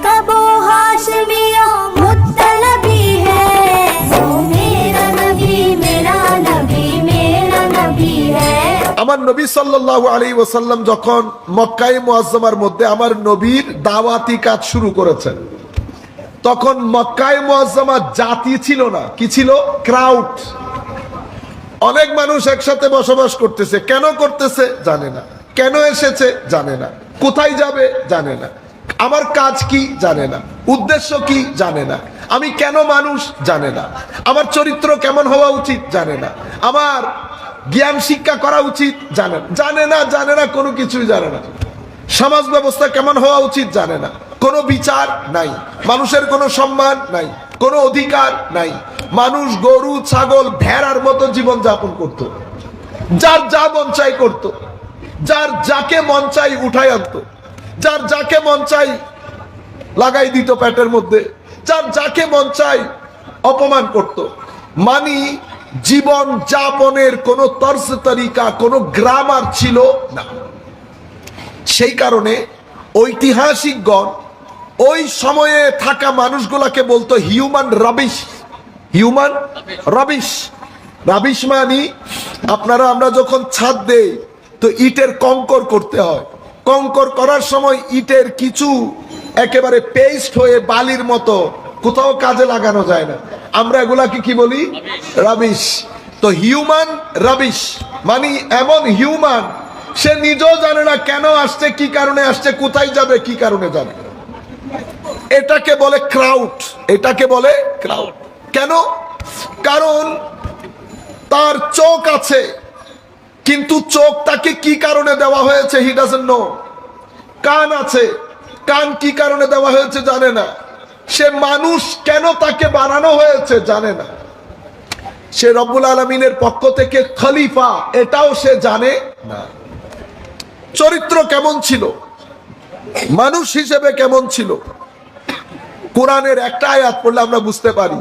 का वो हाशमिया मुत्तलबी है, वो मेरा नबी मेरा नबी मेरा नबी है। আমার নবী সাল্লাল্লাহু আলাইহি ওয়াসাল্লাম যখন মক্কায়ে মুআজ্জামার মধ্যে আমার নবীর দাওয়াতি কাজ শুরু করেছেন, তখন মক্কায়ে মুআজ্জামা জাতি ছিল না, কি ছিল? ক্রাউড। অনেক মানুষ একসাথে বসবাস করতেছে। কেন করতেছে জানে না, কেন এসেছে জানে না, কোথায় যাবে জানে না, আমার কাজ কি জানে না, উদ্দেশ্য কি জানে না, আমি কেন মানুষ জানে না, আমার চরিত্র কেমন হওয়া উচিত জানে না, আমার জ্ঞান শিক্ষা করা উচিত জানে না, কোনো কিছুই জানে না, সমাজ ব্যবস্থা কেমন হওয়া উচিত জানে না, কোনো বিচার নাই, মানুষের কোনো সম্মান নাই, কোনো অধিকার নাই। মানুষ গরু ছাগল ভেড়ার মতো জীবন যাপন করত, যার যা মন চাই করত, যার যাকে মন চাই উঠাই আনতো, যার যাকে মন চাই লাগাই দিত পেটের মধ্যে, যার যাকে মন চাই অপমান করত। মানি জীবন যাপনের কোন তর্জ তরিকা, কোন গ্রামার ছিল না। সেই কারণে ঐতিহাসিকগণ ওই সময়ে থাকা মানুষগুলাকে বলতো human rubbish. Human rubbish, rubbish মানি আপনারা আমরা যখন ছাদ দেই তো ইটের কংকর করতে হয়, কংকর করার সময় ইটের কিছু একেবারে পেস্ট হয়ে বালির মতো কোথাও কাজে লাগানো যায় না, আমরা এগুলাকে কি বলি? রাবিশ। তো হিউম্যান রাবিশ মানে এমন হিউম্যান, সে নিজেও জানে না কেন আসছে, কি কারণে আসছে, কোথায় যাবে, কি কারণে যাবে। এটাকে বলে ক্রাউড, এটাকে বলে ক্রাউড। কেন? কারণ তার চোখ আছে, কিন্তু চোখ তাকে কি কারণে দেওয়া হয়েছে হি ডাজন্ট নো। কান আছে, কান কি কারণে দেওয়া হয়েছে জানে না। সে মানুষ কেন তাকে বানানো হয়েছে জানে না। সে রব্বুল আলামিনের পক্ষ থেকে খলিফা, এটাও সে জানে না। চরিত্র কেমন ছিল, মানুষ হিসেবে কেমন ছিল, কোরআনের একটা আয়াত পড়লে আমরা বুঝতে পারি।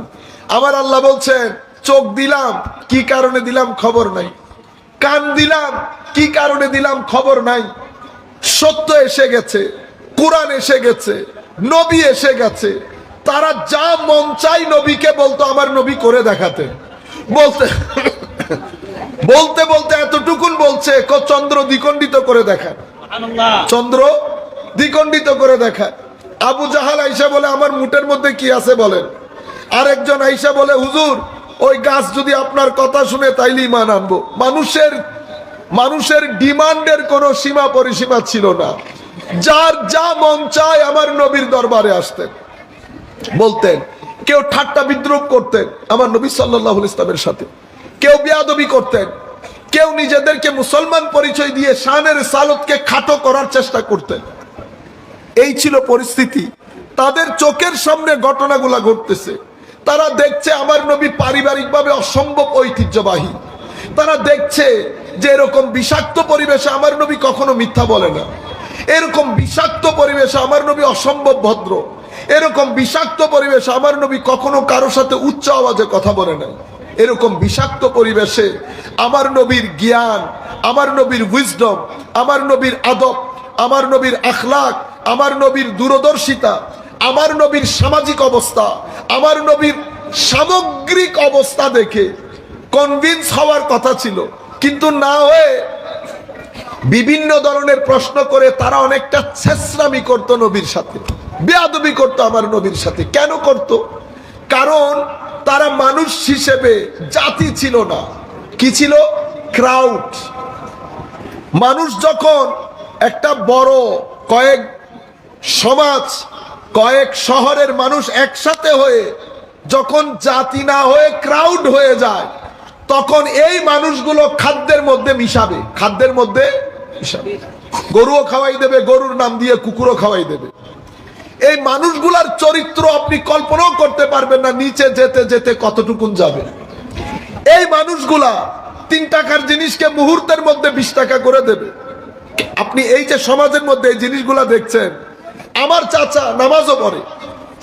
আমার আল্লাহ বলছেন চোখ দিলাম, কি কারণে দিলাম খবর নাই, কান দিলাম, কি কারণে দিলাম খবর নাই। সত্য এসে গেছে, কোরআন এসে গেছে, নবী এসে গেছে, তারা যা মন চাই নবীকে বলতো, আমার নবী করে দেখাতেন। বলতে বলতে বলতে এতটুকুন বলছে, চন্দ্র দ্বিখণ্ডিত করে দেখান, চন্দ্র দ্বিখণ্ডিত করে দেখান। আবু জাহাল আইসা বলে আমার মুটের মধ্যে কি আছে বলেন। আরেকজন আইসা বলে হুজুর ওই গাছ যদি আপনার কথা শুনে তাইলে ঈমান আনবো। মানুষের ডিমান্ডের কোনো সীমা পরিসীমা ছিল না। যার যা মন চায় আমার নবীর দরবারে আসতেন, বলতেন। কেউ ঠাট্টা বিদ্রুপ করতেন আমার নবী সাল্লাল্লাহু আলাইহি ওয়াসাল্লামের সাথে, কেউ বেয়াদবি করতেন, কেউ নিজেদেরকে মুসলমান পরিচয় দিয়ে শানের সালতকে খাটো করার চেষ্টা করতেন। এই ছিল পরিস্থিতি। তাদের চোখের সামনে ঘটনাগুলা ঘটতেছে, তারা দেখছে আমার নবী পারিবারিকভাবে অসম্ভব ঐতিহ্যবাহী। তারা দেখছে যে এরকম বিষাক্ত পরিবেশে আমার নবী কখনো মিথ্যা বলে না, এরকম বিষাক্ত পরিবেশে আমার নবী অসম্ভব ভদ্র, এরকম বিষাক্ত পরিবেশে আমার নবী কখনো কারোর সাথে উচ্চ আওয়াজে কথা বলে না। এরকম বিষাক্ত পরিবেশে আমার নবীর জ্ঞান, আমার নবীর উইজডম, আমার নবীর আদব, আমার নবীর আখলাক, আমার নবীর দূরদর্শিতা, আমার নবীর সামাজিক অবস্থা, আমার নবীর সামগ্রিক অবস্থা দেখে কনভিন্স হওয়ার কথা ছিল, কিন্তু না হয়ে বিভিন্ন ধরনের প্রশ্ন করে তারা অনেকটা ছেঁচড়ামি করতো নবীর সাথে, বেয়াদবি করতো আমার নবীর সাথে। কেন করত? কারণ তারা মানুষ হিসেবে জাতি ছিল না, কি ছিল? ক্রাউড। মানুষ যখন একটা বড় কয়েক সমাজ, কয়েক শহরের মানুষ একসাথে হয়ে যখন জাতি না হয়ে ক্রাউড হয়ে যায়, তখন এই মানুষগুলো খাদ্যের মধ্যে মিশাবে, খাদ্যের মধ্যে মিশাবে। গরুও খাওয়াই দেবে, গরুর নাম দিয়ে কুকুরও খাওয়াই দেবে। এই মানুষগুলার চরিত্র আপনি কল্পনাও করতে পারবেন না, নিচে যেতে যেতে কতটুকুন যাবে। এই মানুষগুলা 3 টাকার জিনিসকে মুহূর্তের মধ্যে 20 টাকা করে দেবে। আপনি এই যে সমাজের মধ্যে এই জিনিসগুলা দেখছেন, আমার চাচা নামাজও পড়ে,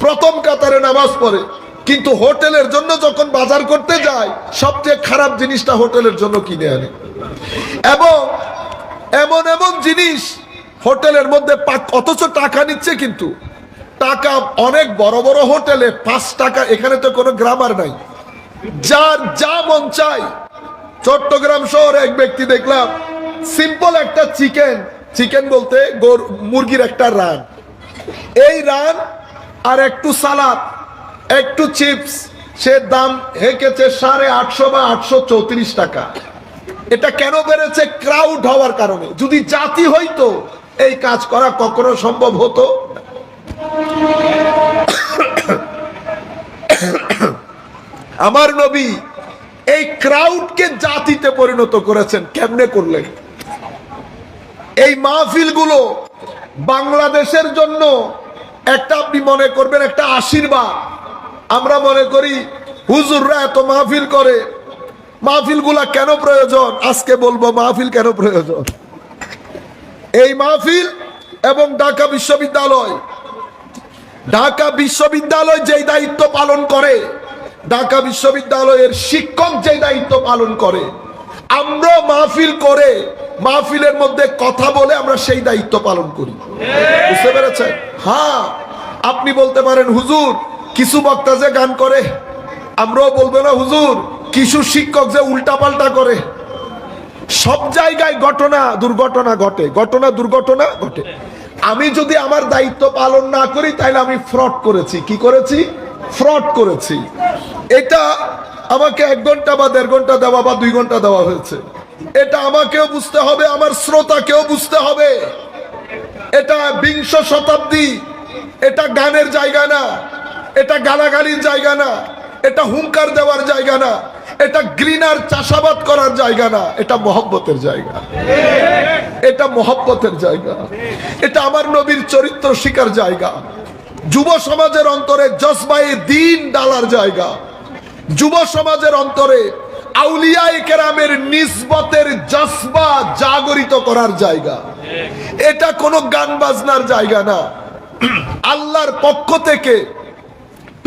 প্রথম কাতারে নামাজ পড়ে, কিন্তু হোটেলের জন্য যখন বাজার করতে যায় সবচেয়ে খারাপ জিনিসটা হোটেলের জন্য কিনে আনে, এবং এমন এমন জিনিস হোটেলের মধ্যে অথচ টাকা নিচ্ছে, কিন্তু টাকা অনেক বড় বড় হোটেলে 5 টাকা, এখানে তো কোনো গ্রামার নাই, যার যা মন চাই। চট্টগ্রাম শহরে এক ব্যক্তি দেখলাম সিম্পল একটা চিকেন বলতে মুরগির একটা রান, এই রান আর একটু সালাদ একটু চিপস, সে দাম হেঁকেছে 850 বা 834 টাকা। এটা কেন বেড়েছে? ক্রাউড হওয়ার কারণে। যদি জাতি হইতো এই কাজ করা কখনো সম্ভব হতো? আমার নবী এই ক্রাউডকে জাতিতে পরিণত করেছেন। কেমনে করলেন? এই মাহফিলগুলো বাংলাদেশের জন্য একটা, আপনি মনে করবেন একটা আশীর্বাদ। আমরা মনে করি হুজুররা এত মাহফিল করে, মাহফিলগুলা কেন প্রয়োজন? আজকে বলবো মাহফিল কেন প্রয়োজন। এই মাহফিল এবং ঢাকা বিশ্ববিদ্যালয় যেই দায়িত্ব পালন করে, ঢাকা বিশ্ববিদ্যালয়ের শিক্ষক যেই দায়িত্ব পালন করে, আমরা মাহফিল করে মাহফিলের মধ্যে কথা বলে আমরা সেই দায়িত্ব পালন করি। বুঝতে পেরেছেন? হ্যাঁ, আপনি বলতে পারেন হুজুর কিছু বক্তা যে গান করে, আমরাও বলবো না হুজুর কিছু শিক্ষক যে উল্টাপাল্টা করে। সব জায়গায় দুর্ঘটনা ঘটে। আমি যদি আমার দায়িত্ব পালন না করি তাহলে আমি ফ্রড করেছি। কি করেছি? ফ্রড করেছি। এটা আমাকে 1 ঘন্টা বা 1.5 ঘন্টা দেওয়া বা 2 ঘন্টা দেওয়া হয়েছে, এটা আমাকেও বুঝতে হবে, আমার শ্রোতাকেও বুঝতে হবে। এটা 20 শতাব্দী, এটা গানের জায়গা না, এটা গালাগালির জায়গা না, এটা হুঙ্কার দেওয়ার জায়গা না, এটা ঘৃণার চাষাবাদ করার জায়গা না, এটা মহব্বতের জায়গা। এটা মহব্বতের জায়গা, এটা আমার নবীর চরিত্র শিকার জায়গা। যুব সমাজের অন্তরে জজবায়ে দ্বীন ডালার জায়গা। যুব সমাজের অন্তরে আউলিয়ায়ে কেরামের নিসবতের জজবা জাগরিত করার জায়গা। এটা কোনো গান বাজনার জায়গা না। আল্লাহর পক্ষ থেকে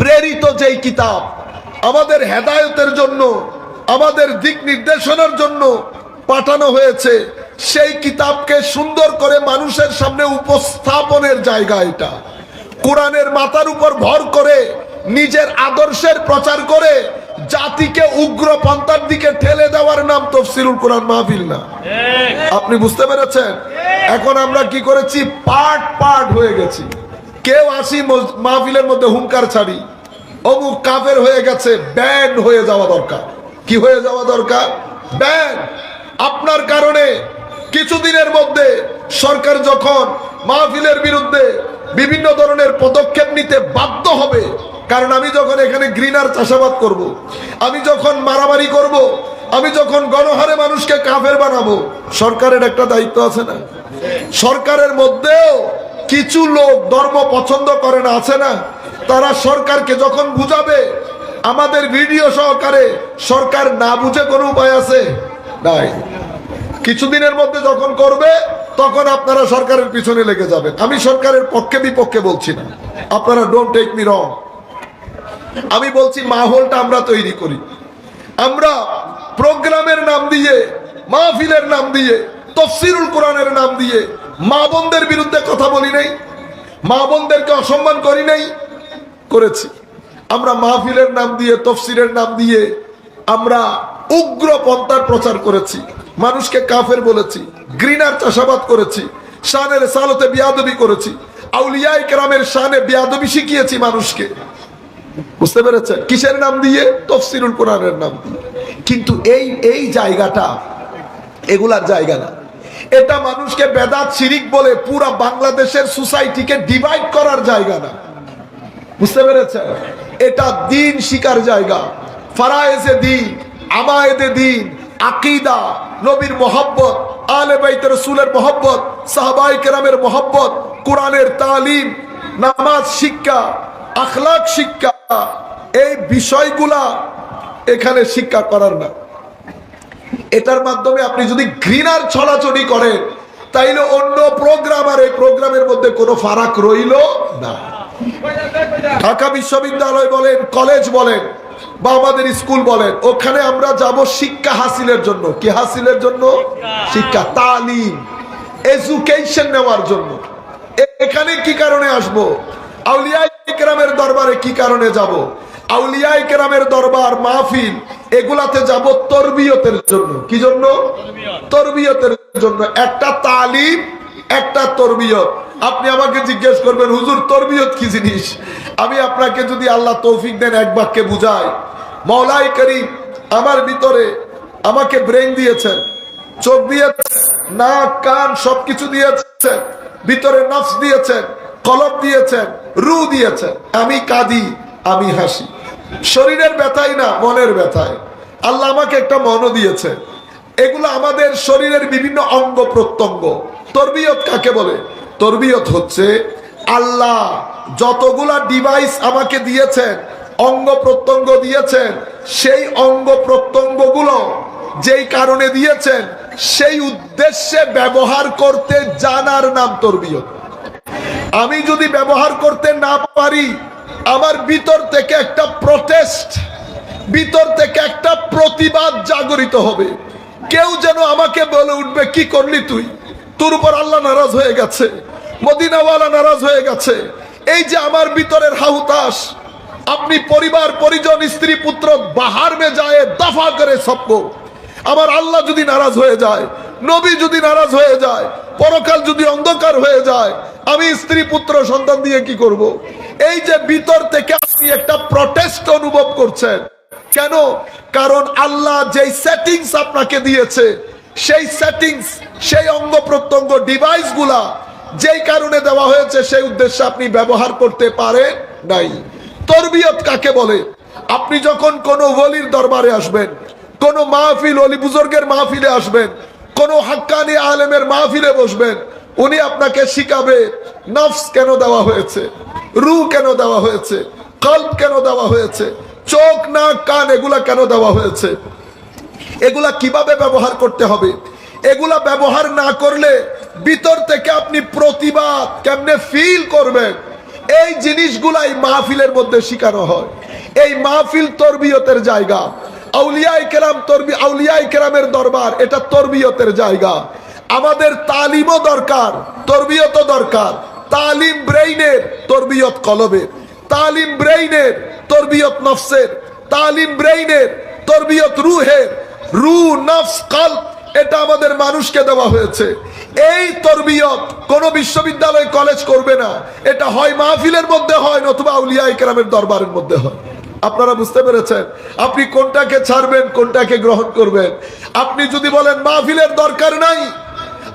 প্রেরিত যেই কিতাব আমাদের হেদায়েতের জন্য, আমাদের দিক নির্দেশনার জন্য পাঠানো হয়েছে, সেই কিতাবকে সুন্দর করে মানুষের সামনে উপস্থাপনের জায়গা এটা। কোরআনের মাথার উপর ভর করে নিজের আদর্শের প্রচার করে জাতিকে উগ্রপন্থার দিকে ঠেলে দেওয়ার নাম তাফসীরুল কোরআন মাহফিল না। আপনি বুঝতে পেরেছেন? এখন আমরা কি করেছি? পার্ট হয়ে গেছি। কেউ আসি মাহফিলের মধ্যে হুঙ্কার ছাড়ি, অমুক কাফের হয়ে গেছে, ব্যান হয়ে যাওয়া দরকার। কি হয়ে যাওয়া দরকার? ব্যান। আপনার কারণে কিছুদিনের মধ্যে সরকার যখন মাহফিলের বিরুদ্ধে বিভিন্ন ধরনের পদক্ষেপ নিতে বাধ্য হবে, কারণ আমি যখন এখানে ঘৃণার চাষাবাদ করব, আমি যখন মারামারি করব, আমি যখন গণহারে মানুষকে কাফের বানাবো, সরকারের একটা দায়িত্ব আছে না? সরকারের মধ্যেও কিছু লোক ধর্ম পছন্দ করে না, আছে না? তারা সরকারকে যখন বুঝাবে, আমাদের ভিডিও সহকারে, সরকার না বুঝে কোনো উপায় আছে? নাই। কিছুদিনের মধ্যে যখন করবে তখন আপনারা সরকারের পিছনে লেগে যাবেন। আমি সরকারের পক্ষে বিপক্ষে বলছি না, আপনারা ডোন্ট টেক মি রং। আমি বলছি মাহৌলটা আমরা তৈরি করি। আমরা প্রোগ্রামের নাম দিয়ে, মাহফিলের নাম দিয়ে, তাফসীরুল কোরআনের নাম দিয়ে মা বোনদের বিরুদ্ধে কথা বলি নাই, মা বোনদেরকে অসম্মান করি নাই, করেছি। আমরা মাহফিলের নাম দিয়ে, তাফসীরের নাম দিয়ে আমরা উগ্রপন্থার প্রচার করেছি, মানুষকে কাফের বলেছি, ঘৃণার চাষাবাদ করেছি, শানের সালতে বিয়াদবি করেছি, আউলিয়ায়ে কেরামের শানে বিয়াদবি শিখিয়েছি মানুষকে। বুঝতে পেরেছেন? কিসের নাম দিয়ে? তাফসীরুল কোরআনের নাম দিয়ে। কিন্তু এই জায়গাটা এগুলার জায়গা না। এটা মানুষকে বেদাত শিরিক বলে পুরা বাংলাদেশের সোসাইটিকে ডিভাইড করার জায়গা না। বুঝতে পেরেছেন? এটা দ্বীন শিকার জায়গা। ফারায়েজে দ্বীন, আমায়েদে দ্বীন, আকীদা, নবীর মহব্বত, আলে বাইত রাসূলের মহব্বত, সাহাবায়ে কেরামের মহব্বত, কোরআনের তালিম, নামাজ শিক্ষা, আখলাক শিক্ষা, এই বিষয়গুলা এখানে শিক্ষা করার না। এটার মাধ্যমে আপনি যদি ঘৃণার ছড়াছড়ি করেন তাইলে অন্য প্রোগ্রাম আর এই প্রোগ্রামের মধ্যে কোনো ফারাক রইল না। ঢাকা বিশ্ববিদ্যালয় বলেন, কলেজ বলেন বা আমাদের স্কুল বলেন, ওখানে আমরা যাব শিক্ষা হাসিলের জন্য। কি হাসিলের জন্য? শিক্ষা, তালিম, এডুকেশন নেওয়ার জন্য। এখানে কি কারণে আসবো? আউলিয়া ইকরামের দরবারে কি কারণে যাব? আউলিয়া ইকরামের দরবার, মাহফিল, এগুলাতে যাব তরবিয়তের জন্য। কি জন্য? তরবিয়তের জন্য। একটা তালিম, একটা তরবিয়ত। আপনি আমাকে জিজ্ঞেস করবেন, হুজুর তরবিয়ত কি জিনিস? আমি আপনাকে যদি আল্লাহ তৌফিক দেন এক বাক্যে বুঝাই, মওলাই করিম আমার ভিতরে আমাকে ব্রেন দিয়েছেন, চোখ দিয়েছেন, নাক কান সবকিছু দিয়েছেন, ভিতরে নফস দিয়েছেন, কলব দিয়েছেন, রু দিয়েছেন। আমি কাঁদি, আমি হাসি, শরীরের ব্যথায় না, মনের ব্যথায়। আল্লাহ আমাকে একটা মনও দিয়েছে। এগুলো আমাদের শরীরের বিভিন্ন অঙ্গ প্রত্যঙ্গ। তরবিয়ত কাকে বলে? তরবিয়ত হচ্ছে আল্লাহ যতগুলা ডিভাইস আমাকে দিয়েছেন, অঙ্গ প্রত্যঙ্গ দিয়েছেন, সেই অঙ্গ প্রত্যঙ্গগুলো যেই কারণে দিয়েছেন সেই উদ্দেশ্যে ব্যবহার করতে জানার নাম তরবিয়ত। আমি যদি ব্যবহার করতে না পারি, আমার ভিতর থেকে একটা প্রটেস্ট, ভিতর থেকে একটা প্রতিবাদ জাগরিত হবে। কেউ যেন আমাকে বলে উঠবে, কি করলি তুই? তোর উপর আল্লাহ নারাজ হয়ে গেছে, মদিনাওয়ালা নারাজ হয়ে গেছে। এই যে আমার ভিতরের হাহুতাস, আপনি পরিবার পরিজন স্ত্রী পুত্র বাহার মে যায় দফা করে সবকো। আমার আল্লাহ যদি নারাজ হয়ে যায়, নবী যদি নারাজ হয়ে যায়, পরকাল যদি অন্ধকার হয়ে যায়, আমি স্ত্রী পুত্র সন্তান দিয়ে কি করব? এই যে ভিতর থেকে আপনি একটা প্রটেস্ট অনুভব করছেন, কেন? কারণ আল্লাহ যেই সেটিংস আপনাকে দিয়েছে, সেই সেটিংস, সেই অঙ্গ প্রত্যঙ্গ ডিভাইস গুলা যেই কারণে দেওয়া হয়েছে, সেই উদ্দেশ্যে আপনি ব্যবহার করতে পারেন নাই। তরবিয়ত কাকে বলে? আপনি যখন কোন ওলির দরবারে আসবেন, কোন মাহফিল, ওলি বুজুর্গের মাহফিলে আসবেন, কোন হাক্কানি আলেমের মাহফিলে বসবেন, উনি আপনাকে শিখাবে নফস কেন দেওয়া হয়েছে, রু কেন দেওয়া হয়েছে, কলব কেন দেওয়া হয়েছে, চোখ নাক কান এগুলা কেন দেওয়া হয়েছে, এগুলা কিভাবে ব্যবহার করতে হবে। এগুলা ব্যবহার না করলে ভিতর থেকে আপনি প্রতিবাদ কেমনে ফিল করবেন, এই জিনিসগুলাই মাহফিলের মধ্যে শেখানো হয়। এই মাহফিল তরবিয়তের জায়গা। আউলিয়ায়ে কেরাম আউলিয়ায়ে কেরামের দরবার, এটা তরবিয়তের জায়গা। আমাদের তালিমও দরকার, তরবিয়তও দরকার। তালিম ব্রেইনের, তরবিয়ত কলবের। তালিম ব্রেইনের, তরবিয়ত নফসের। তালিম ব্রেইনের, তরবিয়ত রুহের। রু, নফস, কলব, এটা আমাদের মানুষকে দেওয়া হয়েছে। এই তরবিয়ত কোন বিশ্ববিদ্যালয় কলেজ করবে না। এটা হয় মাহফিলের মধ্যে হয়, নতুবা আউলিয়ায়ে কেরামের দরবারের মধ্যে হয়। আপনারা বুঝতে পেরেছেন? আপনি কোনটাকে ছাড়বেন, কোনটাকে গ্রহণ করবেন? আপনি যদি বলেন মাহফিলের দরকার নাই,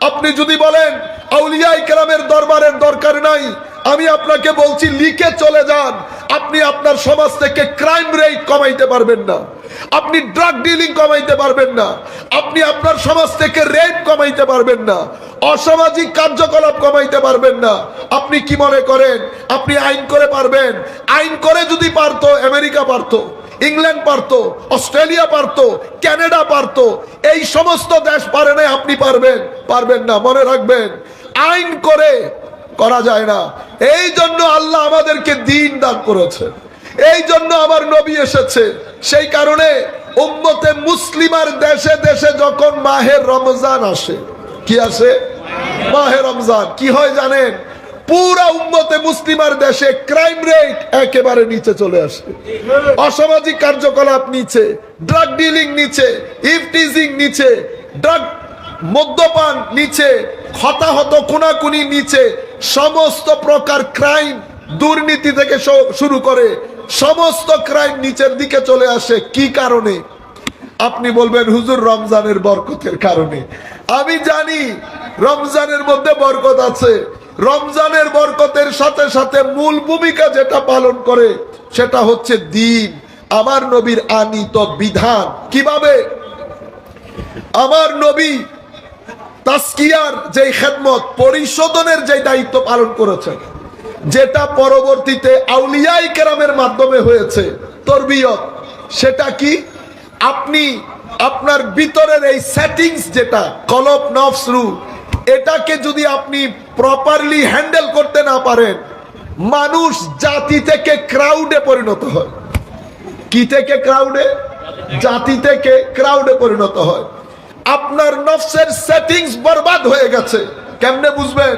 আপনি যদি বলেন আউলিয়ায়ে কেরামের দরবারের দরকার নাই, আমি আপনাকে বলছি লিখে চলে যান। আপনি আপনার সমাজ থেকে ক্রাইম রেট কমাইতে পারবেন না, আপনি ড্রাগ ডিলিং কমাইতে পারবেন না, আপনি আপনার সমাজ থেকে রেপ কমাইতে পারবেন না, অসামাজিক কার্যকলাপ কমাইতে পারবেন না। আপনি কি মনে করেন আপনি আইন করে পারবেন? আইন করে যদি পারতো, আমেরিকা পারতো, ইংল্যান্ড পারতো, অস্ট্রেলিয়া পারতো, কানাডা পারতো। এই সমস্ত দেশ পারে না, আপনি পারবেন? পারবেন না। মনে রাখবেন, আইন করে করা যায় না। এই জন্য আল্লাহ আমাদেরকে দ্বীন দান করেছে, এই জন্য আমার নবী এসেছে। সেই কারণে উম্মতে মুসলিমার দেশে দেশে যখন মাহে রমজান আসে, কি আসে? মাহে রমজান। কি হয় জানেন? পুরা উম্মতে মুসলিমার দেশে ক্রাইম রেট একেবারে নিচে চলে আসে, অসামাজিক কার্যকলাপ নিচে, ড্রাগ ডিলিং নিচে, ইফটিজিং নিচে, ড্রাগ মদ্যপান নিচে, হতাহত খুনাখুনি নিচে, সমস্ত প্রকার ক্রাইম, দুর্নীতি থেকে শুরু করে সমস্ত ক্রাইম নিচের দিকে চলে আসে। কি কারণে? আপনি বলবেন হুজুর রমজানের বরকতের কারণে। আমি জানি রমজানের মধ্যে বরকত আছে। রমজানের বরকতের সাথে সাথে মূল ভূমিকা যেটা পালন করে সেটা হচ্ছে দ্বীন, আমার নবীর আনীত বিধান। কিভাবে? আমার নবী তাসকিয়ার যে খেদমত, পরিশোধনের যে দায়িত্ব পালন করেছেন, যেটা পরবর্তীতে আউলিয়ায়ে কেরামের মাধ্যমে হয়েছে তরবিয়ত, সেটা কি? আপনি আপনার ভিতরের এই সেটিংস, যেটা কলব, নফস, রূহ, এটাকে যদি আপনি প্রপারলি হ্যান্ডেল করতে না পারেন, মানুষ জাতি থেকে ক্রাউডে পরিণত হয়। কি থেকে ক্রাউডে? জাতি থেকে ক্রাউডে পরিণত হয়। আপনার নফসের সেটিংস বরবাদ হয়ে গেছে। কেমনে বুঝবেন?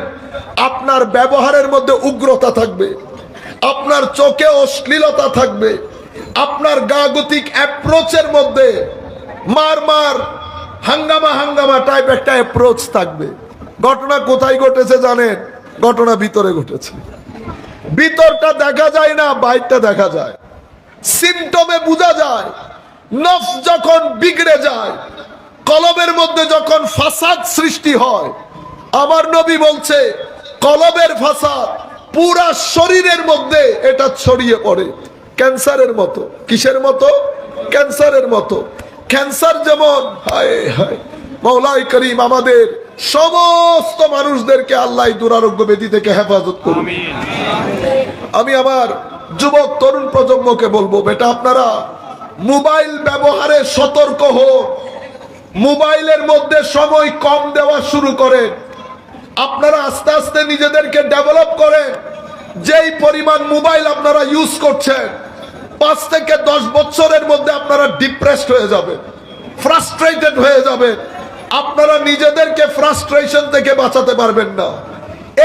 আপনার ব্যবহারের মধ্যে উগ্রতা থাকবে, আপনার চোখে অশ্লীলতা থাকবে, আপনার গাগতিক অ্যাপ্রোচের মধ্যে মার মার হাঙ্গামা হাঙ্গামা টাইপ একটা অ্যাপ্রোচ থাকবে। ঘটনা কোথায় ঘটেছে জানেন? ঘটনা ভিতরে ঘটেছে। ভিতরটা দেখা যায় না, বাইরটা দেখা যায়। সিমটমে বোঝা যায়। নফস যখন বিগড়ে যায়, কলবের মধ্যে যখন ফাসাদ সৃষ্টি হয়, আমার নবী বলছে কলবের ফাসাদ পুরা শরীরের মধ্যে এটা ছড়িয়ে পড়ে ক্যান্সারের মতো। কিসের মতো? ক্যান্সারের মতো। ক্যান্সার যেমন, হায় হায়, মওলাই করিম আমাদের সমস্ত মানুষদেরকে আল্লাহ দুরারোগ্য ব্যাধি থেকে হেফাজত করুন। আমি আমার যুবক তরুণ প্রজন্মকে বলবো, বেটা আপনারা মোবাইল ব্যবহারে সতর্ক হোক। মোবাইলের মধ্যে সময় কম দেওয়া শুরু করেন। আপনারা আস্তে আস্তে নিজেদেরকে ডেভেলপ করেন। যেই পরিমাণ মোবাইল আপনারা ইউজ করছেন, 5 থেকে 10 বছরের মধ্যে আপনারা ডিপ্রেসড হয়ে যাবেন, ফ্রাস্ট্রেটেড হয়ে যাবেন। আপনারা নিজেদেরকে ফ্রাস্ট্রেশন থেকে বাঁচাতে পারবেন না।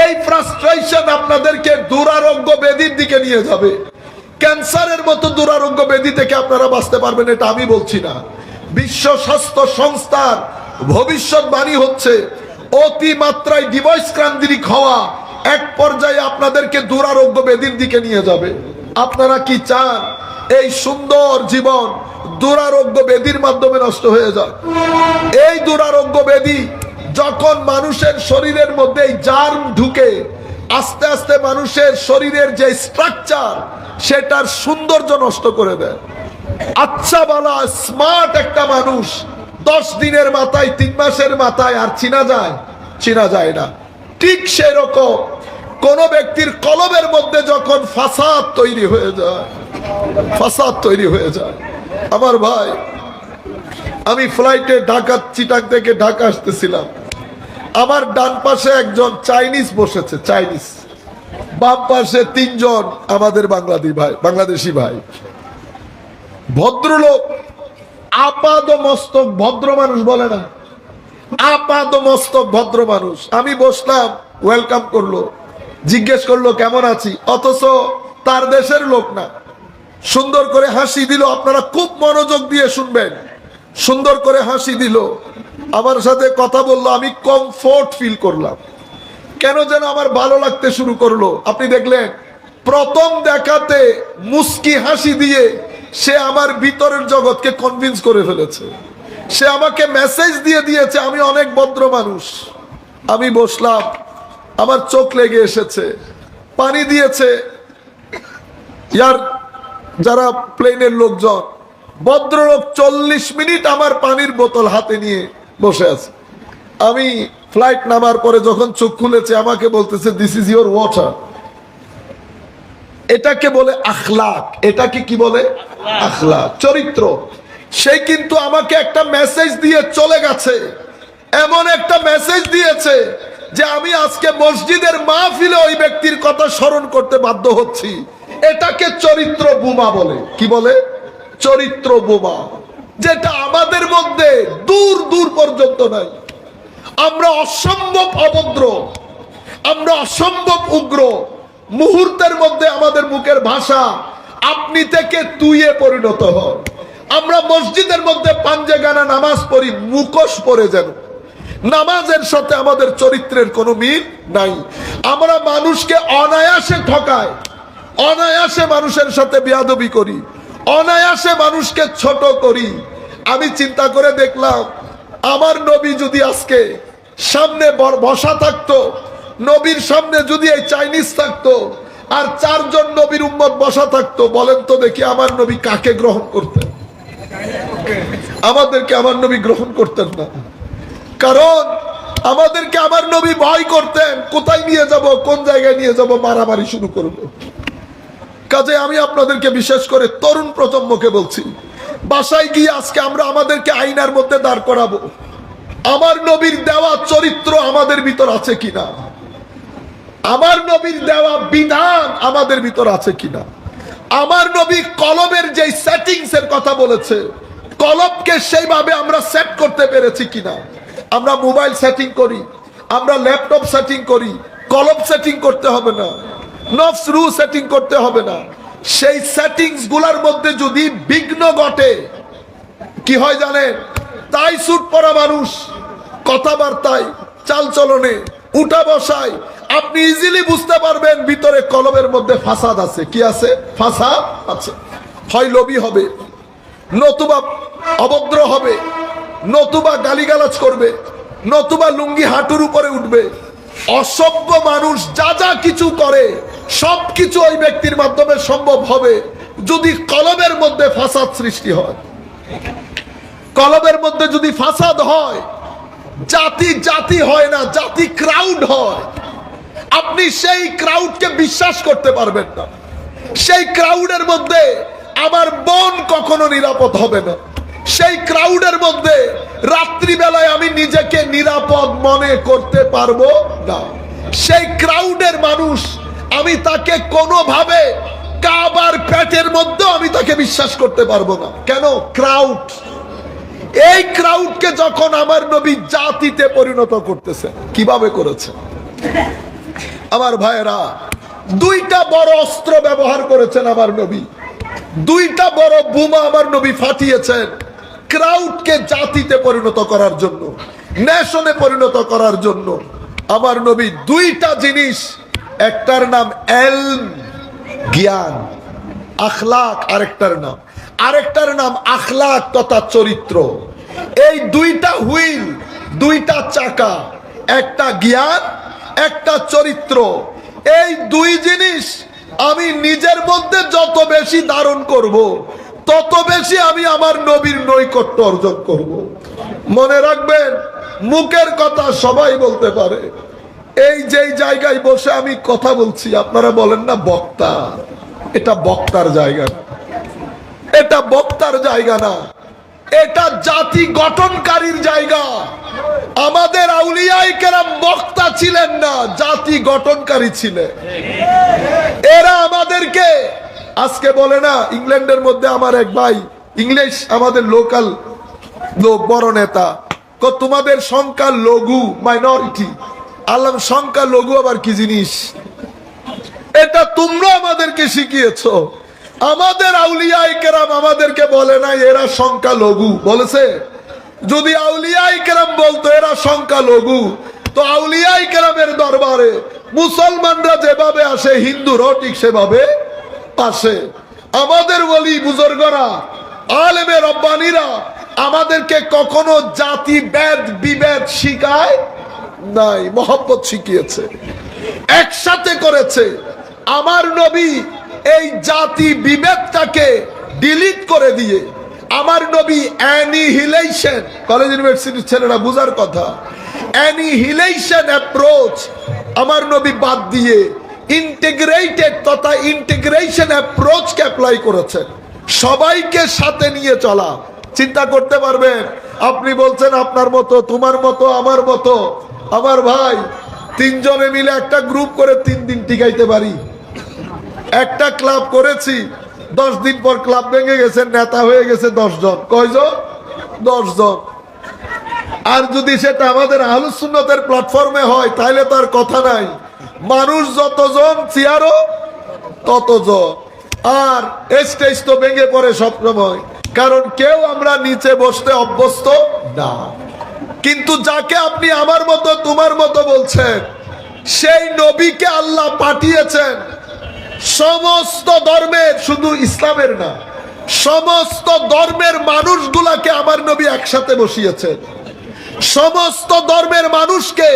এই ফ্রাস্ট্রেশন আপনাদেরকে দুরারোগ্য ব্যাধির দিকে নিয়ে যাবে। ক্যান্সারের মতো দুরারোগ্য ব্যাধি থেকে আপনারা বাঁচতে পারবেন এটা আমি বলছি না, বিশ্ব স্বাস্থ্য সংস্থার ভবিষ্যৎবাণী হচ্ছে অতি মাত্রায় ডিভাইস কেন্দ্রিক হওয়া এক পর্যায়ে আপনাদেরকে দুরারোগ্য ব্যাধির দিকে নিয়ে যাবে। আপনারা কি চান এই সুন্দর জীবন দুরারোগ্য ব্যাধির মাধ্যমে নষ্ট হয়ে যায়? এই দুরারোগ্য ব্যাধি যখন মানুষের শরীরের মধ্যে জার্ম ঢুকে আস্তে আস্তে মানুষের শরীরের যে স্ট্রাকচার সেটার সৌন্দর্য নষ্ট করে দেয়। আচ্ছা বালা স্মার্ট একটা মানুষ 10 দিনের মাথায় 3 মাসের মাথায় আর চিনা যায়? চিনা যায় না। ঠিক সেরকম কোন ব্যক্তির কলবের মধ্যে যখন ফাসাদ তৈরি হয়ে যায়, ফাসাদ তৈরি হয়ে যায়। আমার ভাই, আমি ফ্লাইটে ঢাকা চিটাং থেকে ঢাকা আসতেছিলাম। আমার ডান পাশে একজন চাইনিজ বসেছে, চাইনিজ। বাম পাশে 3 জন আমাদের বাংলাদেশি ভাই। ভদ্রলোক, আপাদ মস্তক ভদ্র মানুষ বলে না, আপাদ মস্তক ভদ্র মানুষ। আমি বসলাম, ওয়েলকাম করলো, জিজ্ঞেস করলো কেমন আছি, অথচ তার দেশের লোক না। সুন্দর করে হাসি দিল। আপনারা খুব মনোযোগ দিয়ে শুনবেন। সুন্দর করে হাসি দিল, আমার সাথে কথা বললো। আমি কমফোর্ট ফিল করলাম, কেন যেন আমার ভালো লাগতে শুরু করলো। আপনি দেখলেন প্রথম দেখাতে মুস্কি হাসি দিয়ে সে আমার ভিতরের জগৎকে কনভিন্স করে ফেলেছে। সে আমাকে মেসেজ দিয়ে দিয়েছে আমি অনেক ভদ্র মানুষ। আমি বসলাম, আমার চোখ লেগে এসেছে, পানি দিয়েছে। ইয়ার যারা প্লেনের লোকজন, ভদ্রলোক 40 মিনিট আমার পানির বোতল হাতে নিয়ে বসে আছে। আমি ফ্লাইট নামার পরে যখন চোখ খুলেছে আমাকে বলতেছে দিস ইজ ইউর ওয়াটার। এটাকে বলে আখলাক। এটাকে কি বলে? আখলাক, চরিত্র। সে কিন্তু আমাকে একটা মেসেজ দিয়ে চলে গেছে। এমন একটা মেসেজ দিয়েছে যে আমি আজকে মসজিদের মাহফিলে ওই ব্যক্তির কথা স্মরণ করতে বাধ্য হচ্ছি। এটাকে চরিত্র বোমা বলে। কি বলে? চরিত্র বোমা, যেটা আমাদের মধ্যে দূর দূর পর্যন্ত নাই। আমরা অসম্ভব অভদ্র, আমরা অসম্ভব উগ্র। মুহূর্তের মধ্যে আমাদের মুখের ভাষা আপনি থেকে তুইয়ে পরিণত হয়। আমরা মসজিদের মধ্যে পাঞ্জে গানা নামাজ পড়ি, মুখোশ পরে যেন। নামাজের সাথে আমাদের চরিত্রের কোনো মিল নাই। আমরা মানুষকে অনায়াসে ঠকাই, অনায়াসে মানুষের সাথে বেয়াদবি করি, অনায়াসে মানুষকে ছোট করি। আমি চিন্তা করে দেখলাম, আমার নবী যদি আজকে সামনে বসা থাকতো, নবীর সামনে যদি এই চাইনিজ থাকতো, আর 4 জন নবীর উম্মত বসা থাকতো, বলেন তো দেখি আমার নবী কাকে গ্রহণ করতেন? আমাদেরকে আমার নবী গ্রহণ করতেন না। কারণ আমাদেরকে আমার নবী ভয় করতেন, কোথায় নিয়ে যাব, কোন জায়গায় নিয়ে যাব, মারামারি শুরু করবো। কাজে আমি আপনাদেরকে বিশেষ করে তরুণ প্রজন্মকে বলছি, বাসায় গিয়ে আজকে আমরা আমাদেরকে আয়নার মধ্যে দাঁড় করাবো। আমার নবীর দেওয়া চরিত্র আমাদের ভিতর আছে কিনা, আমার নবীর দেওয়া বিধান আমাদের ভিতর আছে কিনা, আমার নবী কলবের যে সেটিংস এর কথা বলেছে, কলবকে সেইভাবে আমরা সেট করতে পেরেছি কিনা। আমরা মোবাইল সেটিং করি, আমরা ল্যাপটপ সেটিং করি, কলব সেটিং করতে হবে না। নফস রু সেটিং করতে হবে না। সেই সেটিংস গুলার মধ্যে যদি বিঘ্ন ঘটে, কি হয় জানেন? তাই স্যুট পরা মানুষ কথাবার্তায়, চালচলনে, উঠা বসায় আপনি ইজিলি বুঝতে পারবেন ভিতরে কলবের মধ্যে ফাসাদ আছে। কি আছে? ফাসাদ আছে। হয় লোভী হবে, নতুবা অভদ্র হবে, নতুবা গালিগালাজ করবে, নতুবা লুঙ্গি হাঁটুর উপরে উঠবে। অসভ্য মানুষ যা যা কিছু করে সবকিছু ওই ব্যক্তির মাধ্যমে সম্ভব হবে যদি কলবের মধ্যে ফাসাদ সৃষ্টি হয়। কলবের মধ্যে যদি ফাসাদ হয়, জাতি জাতি হয় না, জাতি ক্রাউড হয়। আপনি সেই ক্রাউডকে বিশ্বাস করতে পারবেন না। সেই ক্রাউডের মধ্যে আমার বোন কখনো নিরাপদ হবে না। সেই ক্রাউডের মধ্যে রাত্রিবেলায় আমি নিজেকে নিরাপদ মনে করতে পারবো না। সেই ক্রাউডের মানুষ আমি তাকে কোনোভাবে কাবার পেটের মধ্যে আমি তাকে বিশ্বাস করতে পারবো না। কেন? ক্রাউড। এই ক্রাউডকে যখন আমার নবী জাতিতে পরিণত করতেছে, কিভাবে করেছে? আমার ভাইয়েরা, দুইটা বড় অস্ত্র ব্যবহার করেছেন আমার নবী। দুইটা বড় বোমা আমার নবী ফাটিয়েছেন ক্রাউডকে জাতিতে পরিণত করার জন্য, নেশনে পরিণত করার জন্য। আমার নবী দুইটা জিনিস, একটার নাম এলম, জ্ঞান, আখলাক, আরেকটার নাম আখলাক তথা চরিত্র। এই দুইটা হুইল, দুইটা চাকা, একটা জ্ঞান, একটা চরিত্র। এই দুই জিনিস আমি নিজের মধ্যে যত বেশি ধারণ করব, তত বেশি আমি আমার নবীর নৈকট্য অর্জন করব। মনে রাখবেন, মুখের কথা সবাই বলতে পারে। এই যেই জায়গায় বসে আমি কথা বলছি, আপনারা বলেন না বক্তা, এটা বক্তার জায়গা না, এটা বক্তার জায়গা না, এটা জাতি গঠনকারীর জায়গা। আমাদের আউলিয়ায়ে কেরাম বক্তা ছিলেন না, জাতি গঠনকারী ছিলেন। এরা আমাদেরকে আজকে বলে না, ইংল্যান্ডের মধ্যে আমার এক ভাই ইংলিশ, আমাদের লোকাল লোক, বড় নেতা, তোমাদের সংখ্যা লঘু, মাইনরিটি। আল্লাহ, সংখ্যা লঘু আবার কি জিনিস? এটা তোমরা আমাদেরকে শিখিয়েছো। আমাদের আউলিয়ায়ে কেরাম আমাদেরকে বলে না এরা সংখ্যা লঘু, বলেছে? যদি আউলিয়ায়ে কেরাম বলতো এরা সংখ্যা লঘু, তো আউলিয়ায়ে কেরামের দরবারে মুসলমানরা যেভাবে আসে, হিন্দুরাও ঠিক সেভাবে আসে। আমাদের ওলি বুজুর্গরা, আলেমে রব্বানীরা আমাদেরকে কখনো জাতি ভেদ বিভেদ শিখায় নাই, মহব্বত শিখিয়েছে, একসাথে করেছে। আমার নবী এই জাতি বিভেদটাকে ডিলিট করে দিয়ে, আমার নবী অ্যানিহিলেশন, কলেজ ইউনিভার্সিটির ছেলেরা বুঝার কথা, অ্যানিহিলেশন অ্যাপ্রোচ আমার নবী বাদ দিয়ে ইন্টিগ্রেটেড তথা ইন্টিগ্রেশন অ্যাপ্রোচকে অ্যাপ্লাই করেছেন। সবাইকে সাথে নিয়ে চলা। চিন্তা করতে পারবেন, আপনি বলছেন আপনার মতো, তোমার মতো, আমার মতো। আমার ভাই, তিনজনে মিলে একটা গ্রুপ করে 3 দিন টিকাইতে পারি। একটা ক্লাব করেছি, 10 দিন পর ক্লাব ভেঙে গেছে, নেতা হয়ে গেছে 10 জন। কয়জন? 10 জন। আর যদি সেটা আমাদের আহলুস সুন্নাতের প্ল্যাটফর্মে হয়, তাহলে তার কথা নাই। মানুষ যতজন, চেয়ারও ততজন। আর স্টেজ তো ভেঙে পড়ে সবসময়, কারণ কেউ আমরা নিচে বসতে অভ্যস্ত না। কিন্তু যাকে আপনি আমার মতো, তোমার মতো বলছেন, সেই নবীকে আল্লাহ পাঠিয়েছেন সমস্ত ধর্মের, শুধু ইসলামের না, সমস্ত ধর্মের মানুষগুলাকে আমার নবী একসাথে বসিয়েছেন। সমস্ত ধর্মের মানুষকে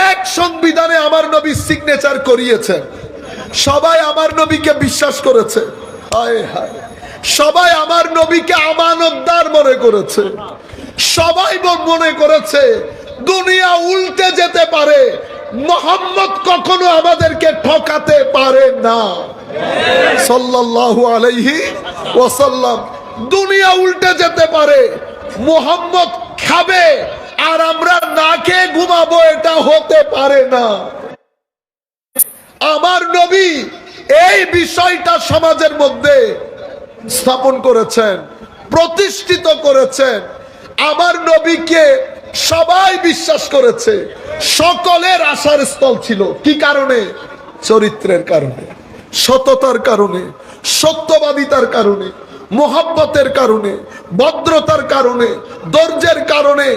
এক সংবিধানে আমার নবী সিগনেচার করিয়েছেন। সবাই আমার নবীকে বিশ্বাস করেছে। হায় হায়, সবাই আমার নবীকে আমানতদার মনে করেছে। সবাই মনে করেছে দুনিয়া উল্টে যেতে পারে, মুহাম্মদ কখনো আমাদেরকে ঠকাতে পারে না, সাল্লাল্লাহু আলাইহি ওয়াসাল্লাম। দুনিয়া উল্টে যেতে পারে, মুহাম্মদ খাবে আর আমরা না খেয়ে ঘুমাবো, এটা হতে পারে না। আমার নবী এই বিষয়টা সমাজের মধ্যে স্থাপন করেছেন, প্রতিষ্ঠিত করেছেন। আমার নবীকে সবাই বিশ্বাস করেছে, সকলের আশার স্থল ছিল। কি কারণে? চরিত্রের কারণে, সততার কারণে, সত্যবাদিতার কারণে, মোহাব্বতের কারণে, ভদ্রতার কারণে, ধৈর্যের কারণে,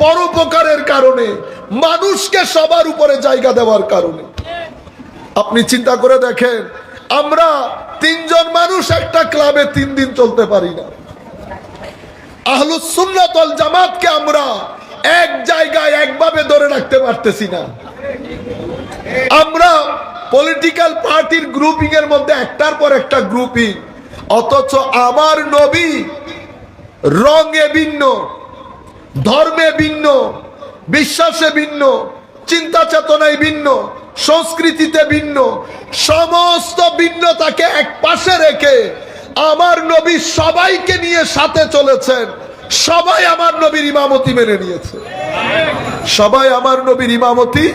পরোপকারের কারণে, মানুষকে সবার উপরে জায়গা দেওয়ার কারণে। আপনি চিন্তা করে দেখেন, আমরা তিনজন মানুষ একটা ক্লাবে 3 দিন চলতে পারি না। আহলুস সুন্নাত ওয়াল জামাতকে আমরা এক জায়গায় একভাবে ধরে রাখতে পারতেছি না। আমরা পলিটিক্যাল পার্টির গ্রুপিং এর মধ্যে একটার পর একটা গ্রুপিং, অথচ আমার নবী রঙে ভিন্ন, ধর্মে ভিন্ন, বিশ্বাসে ভিন্ন, চিন্তা চেতনায় ভিন্ন, সংস্কৃতিতে ভিন্ন, সমস্ত ভিন্নতাকে এক পাশে রেখে আমার নবী সবাইকে নিয়ে সাথে চলেছেন। সবাই আমার নবীর ইমামতি মেনে নিয়েছে, সবাই আমার নবীর ইমামতি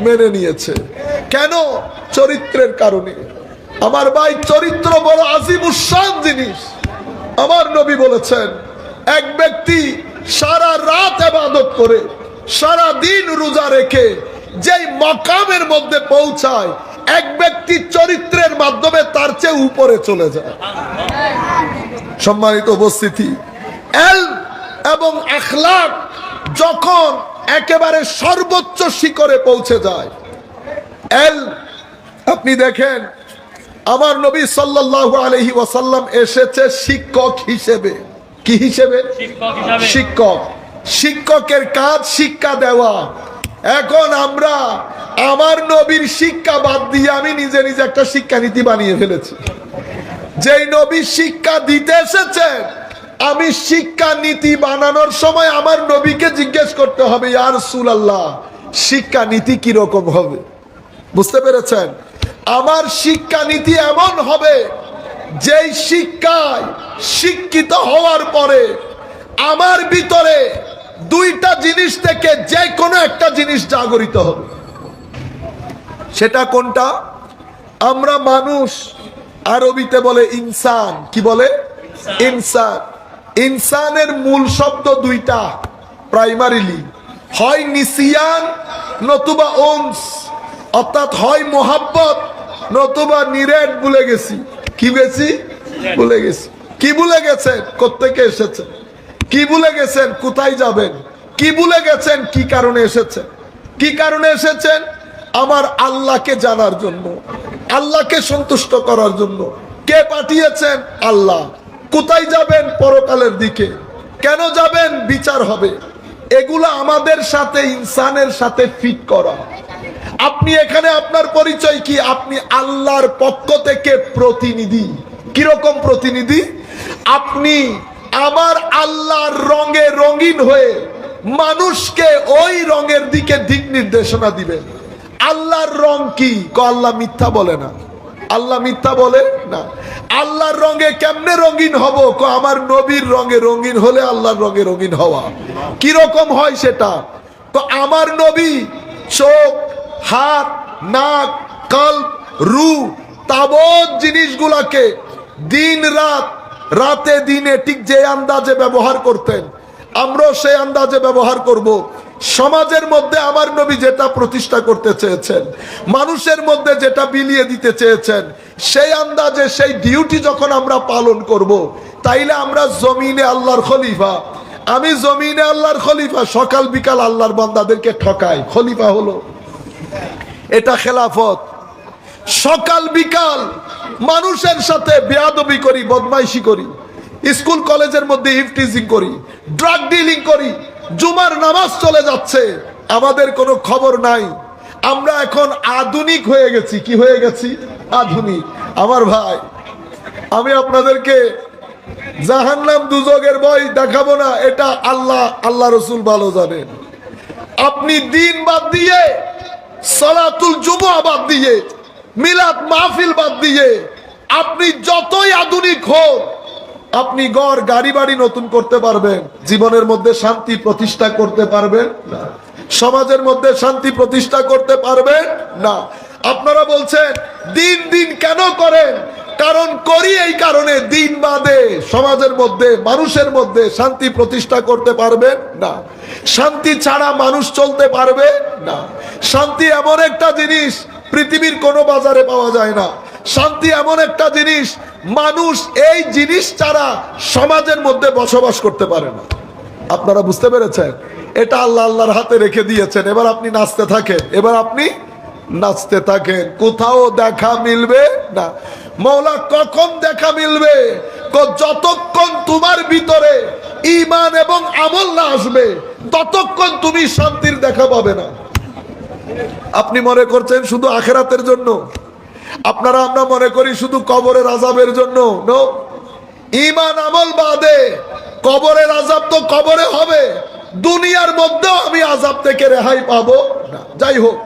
মেনে নিয়েছে। কেন? চরিত্রের কারণে। আমার ভাই, চরিত্র বড় আজিমুশান জিনিস। আমার নবী বলেছেন, এক ব্যক্তি সারা রাত ইবাদত করে, সারা দিন রোজা রেখে যেই মাকামের মধ্যে পৌঁছায়, এক ব্যক্তি চরিত্রের মাধ্যমে তার চেয়ে উপরে চলে যায়। সম্মানিত উপস্থিতি, ইলম এবং আখলাক যখন একেবারে সর্বোচ্চ শিখরে পৌঁছে যায়, আপনি দেখেন আমার নবী সাল্লাল্লাহু আলাইহি ওয়াসাল্লাম এসেছে শিক্ষক হিসেবে। কি হিসেবে? শিক্ষক। শিক্ষকের কাজ শিক্ষা দেওয়া। এখন আমরা আমার নবীর শিক্ষা বাদ দিয়ে আমি নিজে নিজে একটা শিক্ষানীতি বানিয়ে ফেলেছি। যেই নবী শিক্ষা দিতে এসেছেন, আমি শিক্ষা নীতি বানানোর সময় আমার নবীকে জিজ্ঞেস করতে হবে, ইয়া রাসূলুল্লাহ, শিক্ষা নীতি কিরকম হবে? বুঝতে পেরেছেন? আমার শিক্ষা নীতি এমন হবে যেই শিক্ষায় শিক্ষিত হওয়ার পরে আমার ভিতরে দুইটা জিনিস থেকে যে কোনো একটা জিনিস জাগরিত হবে। সেটা কোনটা? আমরা মানুষ, আরবিতে বলে ইনসান। কি বলে? ইনসান। ইনসানের মূল শব্দ দুইটা প্রাইমারিলি, হয় নিসিয়ান নতুবা উনস, অর্থাৎ হয় মোহাব্বত নতুবা নিরেট, ভুলে গেছি। কি গেছি? ভুলে গেছি। কি ভুলে গেছেন? কোত্থেকে এসেছেন? কি ভুলে গেছেন? কোথায় যাবেন? কি ভুলে গেছেন? কি কারণে এসেছেন? কি কারণে এসেছেন? আমার আল্লাহকে জানার জন্য, আল্লাহকে সন্তুষ্ট করার জন্য। কে পাঠিয়েছেন? আল্লাহ। কোথায় যাবেন? পরকালের দিকে। কেন যাবেন? বিচার হবে। এগুলো আমাদের সাথে, ইনসানের সাথে ফিট করা। আপনি এখানে, আপনার পরিচয় কি? আপনি আল্লাহর পক্ষ থেকে প্রতিনিধি। কিরকম প্রতিনিধি? আপনি আমার আল্লাহর রঙে রঙিন হয়ে মানুষকে ওই রঙের দিকে দিক নির্দেশনা দিবেন। আল্লাহর রং কি? আল্লাহ মিথ্যা বলে না। আল্লাহ মিথ্যা বলে না। আল্লাহর রঙে কেমনে রঙিন হব? আমার নবীর রঙে রঙিন হলে আল্লাহর রঙে রঙিন হওয়া। কিরকম হয় সেটা? তো আমার নবী চোখ, হাত, নাক, কল্প, রূহ, তাবৎ জিনিসগুলাকে দিন রাত, রাতে দিনে ঠিক যে আন্দাজে ব্যবহার করতেন, আমরাও সেই আন্দাজে ব্যবহার করব। সমাজের মধ্যে আমার নবী যেটা প্রতিষ্ঠা করতে চেয়েছেন, মানুষের মধ্যে যেটা বিলিয়ে দিতে চেয়েছেন, সেই আন্দাজে, সেই ডিউটি যখন আমরা পালন করব, তাইলে আমরা জমিনে আল্লাহর খলিফা। আমি জমিনে আল্লাহর খলিফা, সকাল বিকাল আল্লাহর বান্দাদেরকে ঠকাই, খলিফা হলো এটা খেলাফত। সকাল বিকাল মানুষের সাথে বেয়াদবি করি, বদমাইশি করি, স্কুল কলেজের মধ্যে ইফটিজিং করি, ড্রাগ ডিলিং করি, জুমার নামাজ চলে যাচ্ছে, আমাদের কোনো খবর নাই। আমরা এখন আধুনিক হয়ে গেছি। কি হয়ে গেছি? আধুনিক। আমার ভাই, আমি আপনাদেরকে জাহান্নাম দুজকের বই দেখাবো না, এটা আল্লাহ রসুল ভালো জানেন। আপনি দিন বাদ দিয়ে, সালাতুল জুমআ বাদ দিয়ে, মিলাদ মাহফিল বাদ দিয়ে আপনি যতই আধুনিক হোক, আপনি ঘর গাড়ি বাড়ি নতুন করতে পারবেন, জীবনের মধ্যে শান্তি প্রতিষ্ঠা করতে পারবেন না, সমাজের মধ্যে শান্তি প্রতিষ্ঠা করতে পারবেন না। আপনারা বলছেন দিন দিন কেন করেন? কারণ করি এই কারণে দিন বাদে সমাজের মধ্যে মানুষের মধ্যে শান্তি প্রতিষ্ঠা করতে পারবেন না। শান্তি ছাড়া মানুষ চলতে পারবে না। শান্তি এমন একটা জিনিস পৃথিবীর কোনো বাজারে পাওয়া যায় না। শান্তি এমন একটা জিনিস মানুষ এই জিনিস ছাড়া সমাজের মধ্যে বসবাস করতে পারে না। আপনারা বুঝতে পেরেছেন? এটা আল্লাহ আল্লাহর হাতে রেখে দিয়েছেন। এবার আপনি নাচতে থাকেন, এবার আপনি নাচতে থাকেন, কোথাও দেখা মিলবে না। মৌলা কখন দেখা মিলবে? যতক্ষণ তোমার ভিতরে ঈমান এবং আমল না আসবে ততক্ষণ তুমি শান্তির দেখা পাবে না। আপনি মনে করছেন শুধু আখিরাতের জন্য, আপনারা আমরা মনে করি শুধু কবরের আযাবের জন্য। নো, ঈমান আমল বাদে কবরের আযাব তো কবরে হবে, দুনিয়ার মধ্যেও আমি আযাব থেকে রেহাই পাবো না। যাই হোক,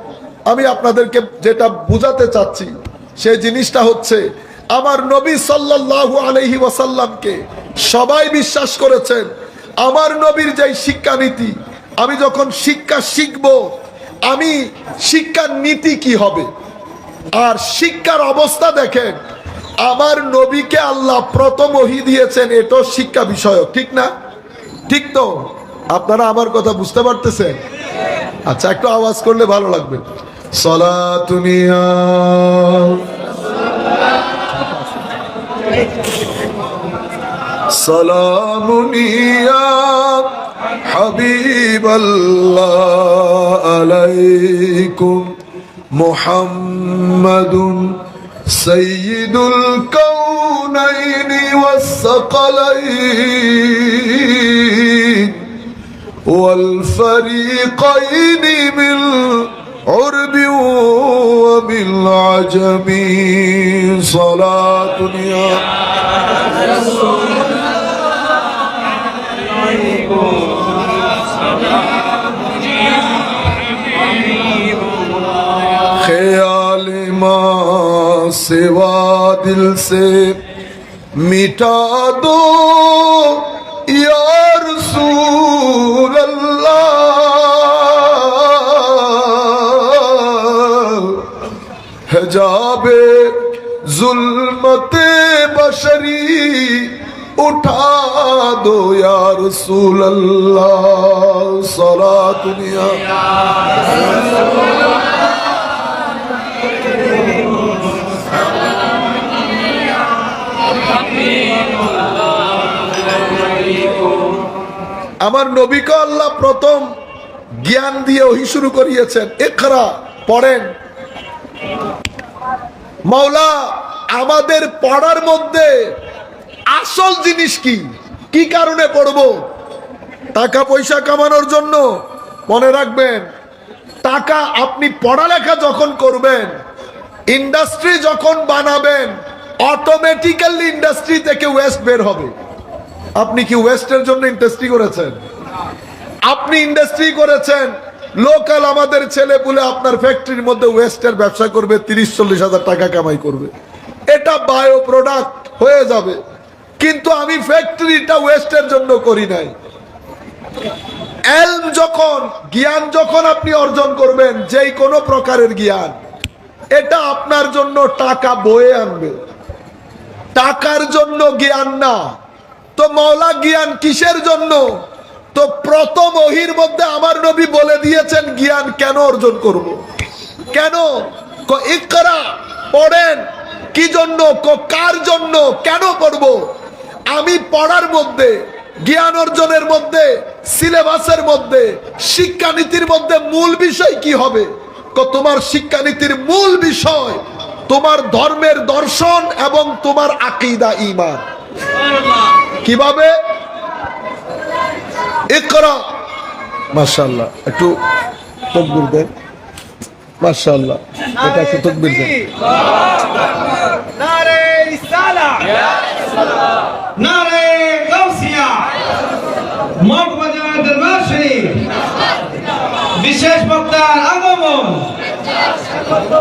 আমি আপনাদেরকে যেটা বুঝাতে চাচ্ছি সেই জিনিসটা হচ্ছে, আমার নবী সাল্লাল্লাহু আলাইহি ওয়াসাল্লামকে সবাই বিশ্বাস করেছেন। আমার নবীর যে শিক্ষানীতি, আমি যখন শিক্ষা শিখব, আমি শিক্ষার নীতি কি হবে আর শিক্ষার অবস্থা দেখেন। আমার নবীকে আল্লাহ প্রথম ওহী দিয়েছেন, এটাও শিক্ষা বিষয়ক, ঠিক না? ঠিক তো? আপনারা আমার কথা বুঝতে পারতেছেন? আচ্ছা, একটু আওয়াজ করলে ভালো লাগবে। সালাতুনিয়া সালামুনিয়া হাবিবাল্লাহ আলাইকুম মুহাম্মাদুন সাইয়্যিদুল কাউনাইনি ওয়াস সাকালাইন ওয়াল ফারিকাইনি মিল উরবি ওয়া মিল আজমি সালাতুন ইয়া রাসূলুল্লাহ আলাইকুম সালাম ইয়া হাবিবাল্লাহ ख्याल मां सिवा दिल से मिटा दो या रसूल अल्लाह हिजाबे जुल्मते बशरी उठा दो या रसूल अल्लाह सलातुन या আমার নবীকে আল্লাহ প্রথম জ্ঞান দিয়ে ওহী শুরু করিয়েছেন। ইকরা, পড়েন। মাওলা আমাদের পড়ার মধ্যে আসল জিনিস কি? কি কারণে পড়ব? টাকা পয়সা কামানোর জন্য? মনে রাখবেন, টাকা আপনি পড়ালেখা যখন করবেন, ইন্ডাস্ট্রি যখন বানাবেন, অটোমেটিক্যালি ইন্ডাস্ট্রি থেকে ওয়েস্ট বের হবে। আপনি কি ওয়েস্টের জন্য ইন্ডাস্ট্রি করেছেন? আপনি ইন্ডাস্ট্রি করেছেন, লোকাল আমাদের ছেলে পুলে আপনার ফ্যাক্টরির মধ্যে ওয়েস্টের ব্যবসা করবে, 30-40 হাজার টাকা কামাই করবে, এটা বায়ো প্রোডাক্ট হয়ে যাবে। কিন্তু আমি ফ্যাক্টরিটা ওয়েস্টের জন্য করি নাই। এলম যখন, জ্ঞান যখন আপনি অর্জন করবেন, যেই কোনো প্রকারের জ্ঞান, এটা আপনার জন্য টাকা বয়ে আনবে, টাকার জন্য জ্ঞান না। তো মওলা জ্ঞান কিসের জন্য? তো প্রথম ওহীর মধ্যে আমার নবী বলে দিয়েছেন জ্ঞান কেন অর্জন করব। কেন? ইকরা, পড়েন। কি জন্য? কার জন্য? কেন পড়ব? আমি পড়ার মধ্যে, জ্ঞান অর্জনের মধ্যে, সিলেবাসের মধ্যে, শিক্ষানীতির মধ্যে মূল বিষয় কি হবে? তোমার শিক্ষানীতির মূল বিষয় তোমার ধর্মের দর্শন এবং তোমার আকীদা, ঈমান। কিভাবে? ইকরা। মাশাআল্লাহ, একটু তাকবীর দেন। মাশাআল্লাহ, এটা একটু তাকবীর দেন। নারে রিসালাত, নারে গাউসিয়া, মগবাজার দরবার শরীফ, বিশেষ বক্তার আগমন,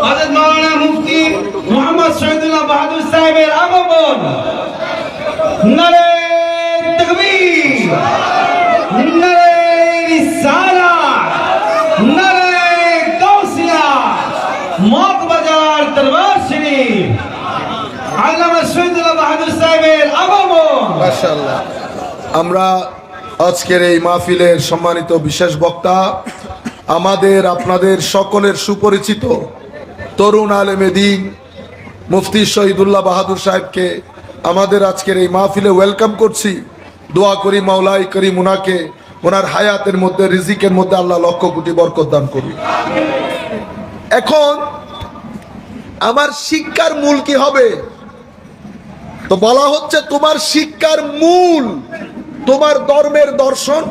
হযরত মাওলানা মুফতি মুহাম্মদ শহীদুল্লাহ বাহাদুর সাহেবের আগমন। নারে তাকবীর, নারে রিসালাত, নারে গাউসিয়া, মগবাজার দরবার শরীফ। আল্লামা শহীদুল্লাহ বাহাদুর সাহেবের আগমন। মাশাআল্লাহ। আমরা আজকের এই মাহফিলের সম্মানিত বিশেষ বক্তা, আমাদের আপনাদের সকলের সুপরিচিত তরুণ আলেমে দ্বীন মুফতি শহীদুল্লাহ বাহাদুর সাহেবকে আমাদের আজকের এই মাহফিলে ওয়েলকাম করছি। দোয়া করি মাওলাই করিম উনাকে ওনার হায়াতের মধ্যে, রিজিকের মধ্যে আল্লাহ লক্ষ কোটি বরকত দান করুন। এখন আমার শিক্ষার মূল কি হবে? তো বলা হচ্ছে তোমার শিক্ষার মূল তোমার ধর্মের দর্শন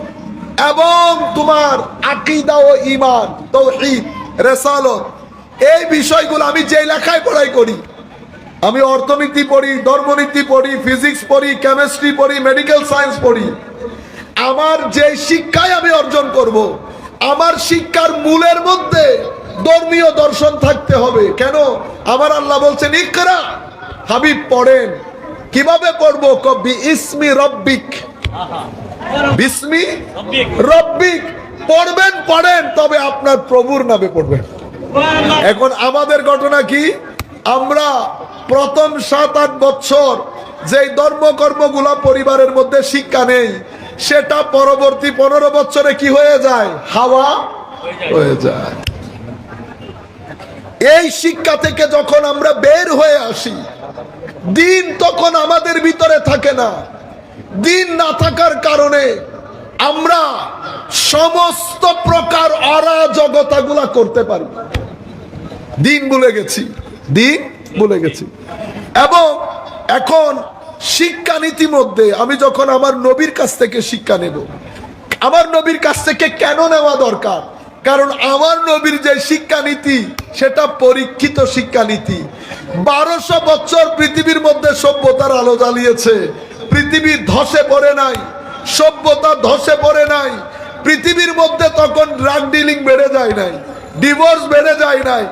এবং তোমার আকীদা ও ঈমান, তাওহীদ, রিসালাত, এই বিষয়গুলো আমি যে লেখায় পড়াই করি, আমি অর্থনীতি পড়ি, ধর্মনীতি পড়ি, ফিজিক্স পড়ি, কেমিস্ট্রি পড়ি, মেডিকেল সায়েন্স পড়ি, আমার যে শিক্ষায় আমি অর্জন করব, আমার শিক্ষার মূলের মধ্যে ধর্মীয় দর্শন থাকতে হবে। কেন? আমার আল্লাহ বলছেন ইকরা, হাবিব পড়েন। কিভাবে পড়বো? কবি ইসমি রব্বিক, বিসমি রব্বিক পড়বেন, পড়েন, তবে আপনার প্রভুর নামে পড়বেন। এখন আমাদের ঘটনা কি? আমরা প্রথম 7-8 বছর যেই ধর্মকর্মগুলা পরিবারের মধ্যে শিক্ষা নেই, সেটা পরবর্তী 15 বছরে কি হয়ে যায়? হাওয়া হয়ে যায়। এই শিক্ষা থেকে যখন আমরা বের হয়ে আসি, দিন তখন আমাদের ভিতরে থাকে না। দিন না থাকার কারণে আমরা সমস্ত প্রকার অরাজকতাগুলা করতে পারি। দিন ভুলে গেছি, দিন ভুলে গেছি। এবং এখন শিক্ষানীতি মধ্যে আমি যখন আমার নবীর কাছ থেকে শিক্ষা নেব, আমার নবীর কাছ থেকে কেন নেওয়া দরকার? কারণ আমার নবীর যে শিক্ষানীতি সেটা পরীক্ষিত শিক্ষানীতি। 1200 বছর পৃথিবীর মধ্যে সভ্যতার আলো জ্বালিয়েছে, পৃথিবী ধসে পড়ে নাই, সভ্যতা ধসে পড়ে নাই। পৃথিবীর মধ্যে তখন ড্রাগ ডিলিং বেড়ে যায় নাই, ডিভোর্স বেড়ে যায় নাই,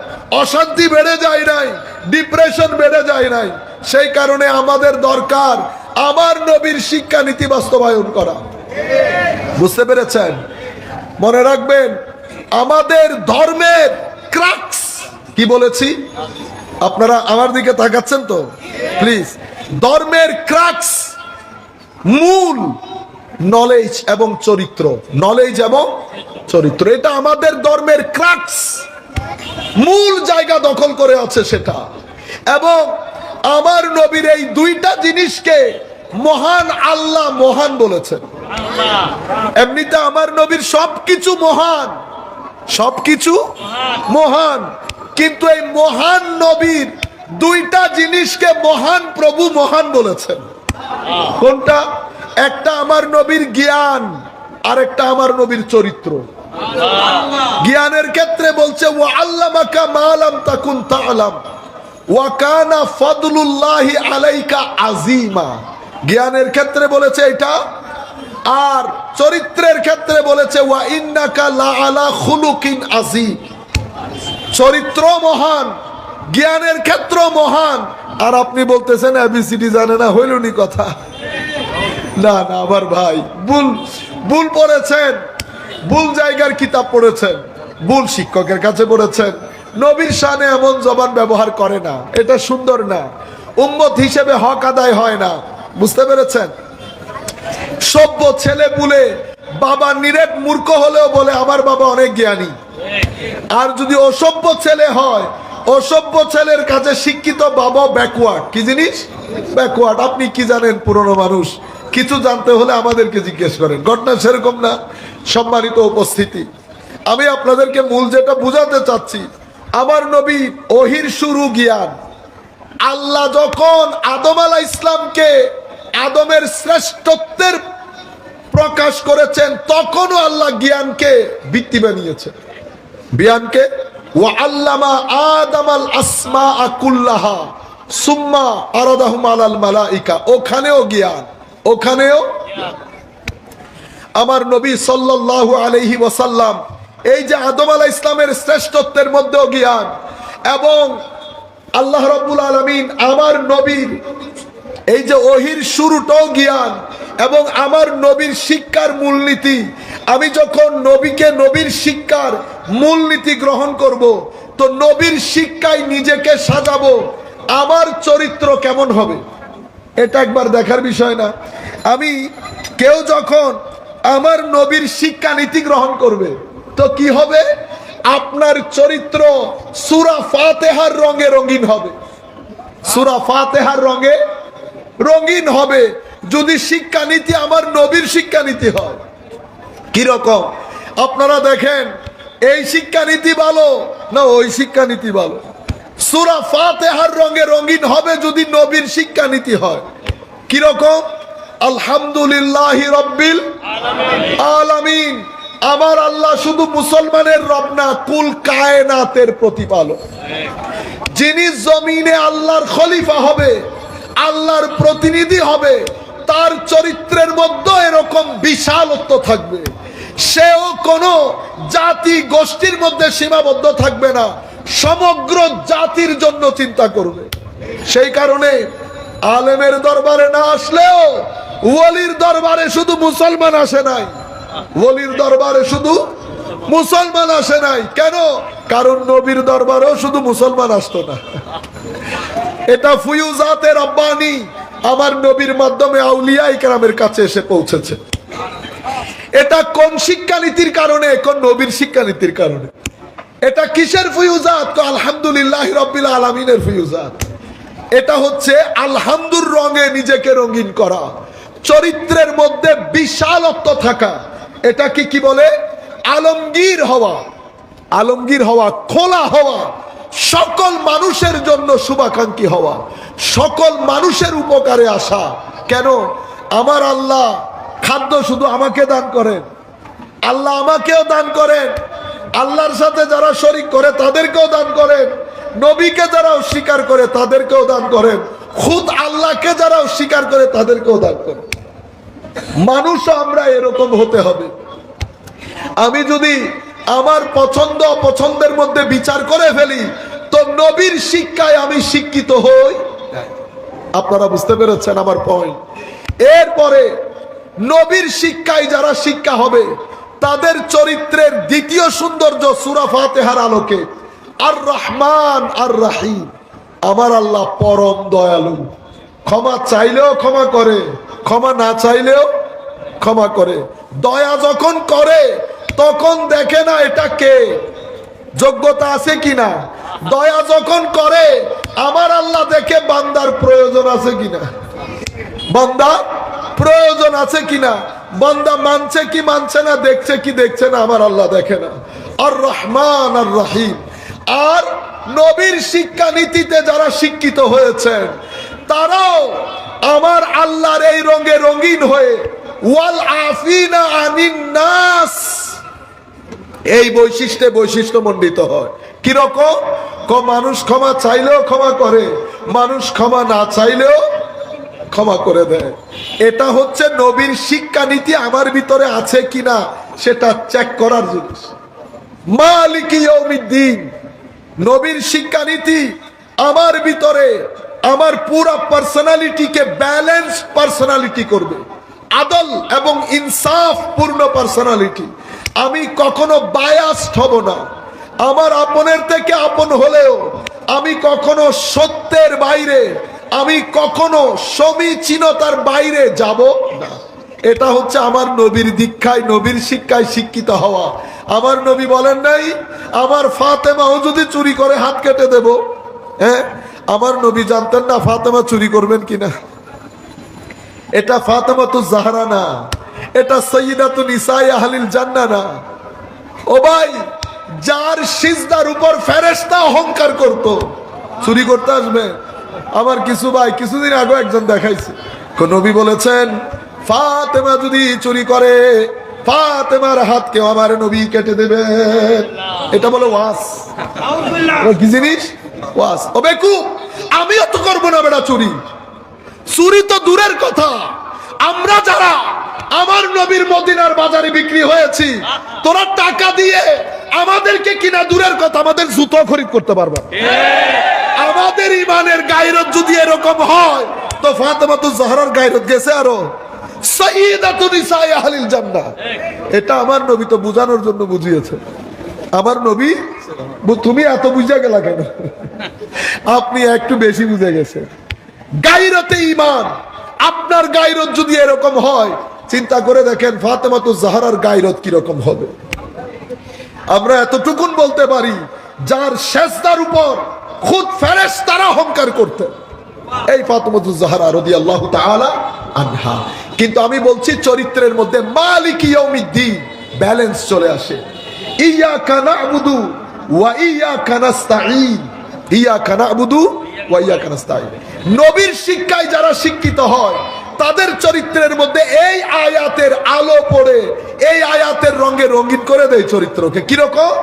অশান্তি বেড়ে যায় নাই, ডিপ্রেশন বেড়ে যায় নাই। সেই কারণে আমাদের দরকার আমার নবীর শিক্ষানীতি বাস্তবায়ন করা। বুঝতে পেরেছেন? মনে রাখবেন, আমাদের ধর্মের ক্রাক্স কি বলেছি? আপনারা আমার দিকে তাকাচ্ছেন তো? প্লিজ, ধর্মের ক্রাক্স, মূল নলেজ এবং চরিত্র, নলেজ এবং চরিত্র, এটা আমাদের ধর্মের ক্রাক্স, মূল জায়গা দখল করে আছে সেটা। এবং আমার নবীর এই দুইটা জিনিসকে মহান আল্লাহ মহান বলেছেন। এমনিতে আমার নবীর সবকিছু মহান, সবকিছু মহান, কিন্তু এই মহান নবীর দুইটা জিনিসকে মহান প্রভু মহান বলেছেন। কোনটা? একটা আমার নবীর জ্ঞান, আর একটা আমার নবীর চরিত্র। জ্ঞানের ক্ষেত্রে বলছে ওয়া আল্লামাকা মা লাম তাকুন তা'লাম ওয়া কানা ফাদলুল্লাহি আলাইকা আযীমা। জ্ঞানের ক্ষেত্রে বলেছে এটা, আর চরিত্রের ক্ষেত্রে বলেছে ওয়া ইন্নাকা লাআলা খুলুকিন আযীম। চরিত্র মহান, জ্ঞানের ক্ষেত্র মহান। আর আপনি বলতেছেন এবিসিডি জানে না, হইলনি কথা। না না আমার ভাই, ভুল পড়েছেন, ভুল জায়গার কিতাব পড়েছেন, ভুল শিক্ষকের কাছে পড়েছেন। নবীর শানে এমন জবান ব্যবহার করে না, এটা সুন্দর না, উম্মত হিসেবে হক আদায় হয় না। বুঝতে পেরেছেন? সভ্য ছেলে বলে বাবা নিরেট মূর্খ হলেও বলে আমার বাবা অনেক জ্ঞানী। আর যদি অসভ্য ছেলে হয়, অসভ্য ছেলের কাছে শিক্ষিত বাবা ব্যাকওয়ার্ড। কি জিনিস? ব্যাকওয়ার্ড। আপনি কি জানেন? পুরনো মানুষ, কিছু জানতে হলে আমাদেরকে জিজ্ঞেস করেন। ঘটনা সেরকম না? সম্মানিত উপস্থিতি, আমি আপনাদেরকে মূল যেটা বুঝাতে চাচ্ছি, আমার নবী ওহির শুরু জ্ঞান। আল্লাহ যখন আদম আলাইহিস ইসলামকে আদমের শ্রেষ্ঠত্বের প্রকাশ করেছেন, তখনও আল্লাহ জ্ঞানকে ভিত্তি বানিয়েছে। জ্ঞানকে ওয়া আল্লামা আদামাল আসমাআ কুল্লাহা সুম্মা আরাদাহুম আলাল মালাইকা, ওখানেও জ্ঞান, ওখানেও। আমার নবী সাল্লাল্লাহু আলাইহি ওয়াসাল্লাম এই যে আদম আলাইহিস ইসলামের শ্রেষ্ঠত্বের মধ্যেও জ্ঞান, এবং আল্লাহ রাব্বুল আলামিন আমার নবীর এই যে ওহির শুরুটাও জ্ঞান, এবং আমার নবীর শিক্ষার মূলনীতি। আমি যখন নবীকে, নবীর শিক্ষার মূলনীতি গ্রহণ করব, তো নবীর শিক্ষায় নিজেকে সাজাবো, আমার চরিত্র কেমন হবে এটা একবার দেখার বিষয় না? আমি কেউ যখন আমার নবীর শিক্ষানীতি গ্রহণ করবে তো কি হবে? আপনার চরিত্র সূরা ফাতিহার রঙে রঙিন হবে, সূরা ফাতিহার রঙে রঙিন হবে যদি শিক্ষানীতি আমার নবীর শিক্ষানীতি হয়। কি রকম? আপনারা দেখেন এই শিক্ষানীতি ভালো না ওই শিক্ষানীতি ভালো? সূরা ফাতিহার রঙে রঙিন হবে যদি নবীর শিক্ষানীতি হয়। কি রকম? আলহামদুলিল্লাহি রাব্বিল আলামিন, আমার আল্লাহ শুধু মুসলমানের রব না, কুল কায়নাতের প্রতিপালক। যিনি জমিনে আল্লাহর খলিফা হবে, আল্লাহর প্রতিনিধি হবে, তার চরিত্রের মধ্যে এরকম বিশালত্ব থাকবে। সেও কোনো জাতি গোষ্ঠীর মধ্যে সীমাবদ্ধ থাকবে না, সমগ্র জাতির জন্য চিন্তা করবে। সেই কারণে আলেমের দরবারে না আসলেও ওলির দরবারে শুধু মুসলমান আসে নাই, ওলির দরবারে শুধু মুসলমান আসে নাই। কেন? কারণ নবীর দরবারেও শুধু মুসলমান আসতো না। এটা ফুয়ুজাতে রব্বানি আমার নবীর মাধ্যমে আউলিয়া ইকরামের কাছে এসে পৌঁছেছে। এটা কোন শিক্ষানীতির কারণে? কোন নবীর শিক্ষানীতির কারণে। এটা কিসের ফুয়ুজাত? তো আলহামদুলিল্লাহি রাব্বিল আলামিনের ফুয়ুজাত। এটা হচ্ছে আলহামদুর রঙে নিজেকে রঙিন করা, চরিত্রের মধ্যে বিশালত্ব থাকা। এটা কি বলে? আলমগীর হওয়া, আলমগীর হওয়া, খোলা হওয়া, সকল মানুষের জন্য শুভাকাঙ্ক্ষী হওয়া, সকল মানুষের উপকারে আসা। কেন? আমার আল্লাহ খাদ্য শুধু আমাকে দান করেন, আল্লাহ আমাকেও দান করেন, আল্লাহর সাথে যারা শরীক করে তাদেরকেও দান করেন, নবীকে যারা অস্বীকার করে তাদেরকেও দান করেন, খুদ আল্লাহকে যারা অস্বীকার করে তাদেরকেও দান করেন। মানুষও আমরা এরকম হতে হবে। আমি যদি আমার পছন্দ অপছন্দের মধ্যে বিচার করে ফেলি তো নবীর শিক্ষায় আমি শিক্ষিত হই। আপনারা বুঝতে পেরেছেন আমার পয়েন্ট? এরপরে নবীর শিক্ষায় যারা শিক্ষা হবে তাদের চরিত্রের দ্বিতীয় সৌন্দর্য সূরা ফাতিহার আলোকে। আর রহমান আর রাহিম, আমার আল্লাহ পরম দয়ালু, ক্ষমা চাইলেও ক্ষমা করে, ক্ষমা না চাইলেও ক্ষমা করে। দয়া যখন করে তখন দেখে না এটা কে, যোগ্যতা আছে কিনা। দয়া যখন করে আমার আল্লাহ দেখে বান্দার প্রয়োজন আছে কিনা, বান্দা প্রয়োজন আছে কিনা, বান্দা মানছে কি মানছে না, দেখছে কি দেখছে না, আমার আল্লাহ দেখে না। আর রহমান আর রহিম। আর নবীর শিক্ষা নীতিতে যারা শিক্ষিত হয়েছেন তারাও আমার আল্লাহর এই রঙে রঙিন হয়ে ওয়াল আফিনা আনিন নাস, এই বৈশিষ্ট্যে বৈশিষ্ট্যমণ্ডিত হয়। কিরকম? মানুষ ক্ষমা চাইলেও ক্ষমা করে, মানুষ ক্ষমা না চাইলেও ক্ষমা করে দেয়। এটা হচ্ছে নবীর শিক্ষানীতি আমার ভিতরে আছে কিনা সেটা চেক করার জিনিস। মালিক ইয়াউমিদ্দিন, নবীর শিক্ষানীতি আমার ভিতরে আমার পুরো পার্সোনালিটিকে ব্যালেন্স পার্সোনালিটি করবে, আদল এবং ইনসাফ পূর্ণ পার্সোনালিটি। আমি কখনো বায়াসড হব না, আমার আপনের থেকে আপন হলেও আমি কখনো সত্যের বাইরে, আমি কখনো সমীচীনতার বাইরে যাব না। এটা হচ্ছে আমার নবীর দীক্ষায়, নবীর শিক্ষায় শিক্ষিত হওয়া। আমার নবী বলেন নাই আমার ফাতেমাও যদি চুরি করে হাত কেটে দেব। হ্যাঁ, আমার নবী জানতেন না ফাতেমা চুরি করবেন কিনা। এটা ফাতেমা তো জাহরা না, এটা সাইয়্যিদাতু নিসাই আহলিল জান্নাহ না। ও ভাই, যার সিজদার উপর ফেরেশতা অহংকার করত, চুরি করতে আসবে। আমার কিছু ভাই কিছুদিন আগে একজন দেখাইছে, নবী বলেছেন ফাতেমা যদি চুরি করে ফাতেমার হাত কেউ আমার নবী কেটে দেবে। এটা বলে ওয়াজ, কি জিনিস? ওয়াজ। ও বেকু, আমিও তো করবো না বেটা চুরি। চুরি তো দূরের কথা, আমরা যারা আমার নবীর মদিনার বাজারে বিক্রি হয়েছি, তোরা টাকা দিয়ে আমাদেরকে কিনা দূরের কথা, আমাদের জুতো খরিদ করতে পারবে। আমাদের ইমানের গায়রত যদি এরকম হয় তো ফাতেমা তো জাহরার গায়রত গেছে আরো। সাইয়্যিদাতু নিসাই আহলিল জান্নাহ, এটা আমার নবী তো বুঝানোর জন্য বুঝিয়েছে। আমার নবী, তুমি এত বুঝা গেলা কেন? আপনি একটু বেশি বুঝে গেছেন। গায়রতে ঈমান, আপনার গায়রত যদি এরকম হয়, চিন্তা করে দেখেন ফাতেমাতুজ জাহরার গায়রত কিরকম হবে। আমরা এতটুকুন বলতে পারি, যার সেজদার উপর খুদ ফেরেশতারা অহংকার করতেন, এই ফাতেমাতুজ জাহরা রাদিয়াল্লাহু তাআলা আনহা। কিন্তু আমি বলছি চরিত্রের মধ্যে মালিক ইয়াউমিদ্দিন ব্যালেন্স চলে আসে। ইয়াকা না'বুদু ওয়া ইয়াকা নাস্তাঈন, ইয়াকা না'বুদু ওয়া ইয়াকা নাস্তাঈন। নবীর শিক্ষায় যারা শিক্ষিত হয়, তাদের চরিত্রের মধ্যে এই আয়াতের আলো পড়ে, এই আয়াতের রঙে রঙিন করে দেয় চরিত্রকে। কিরকম?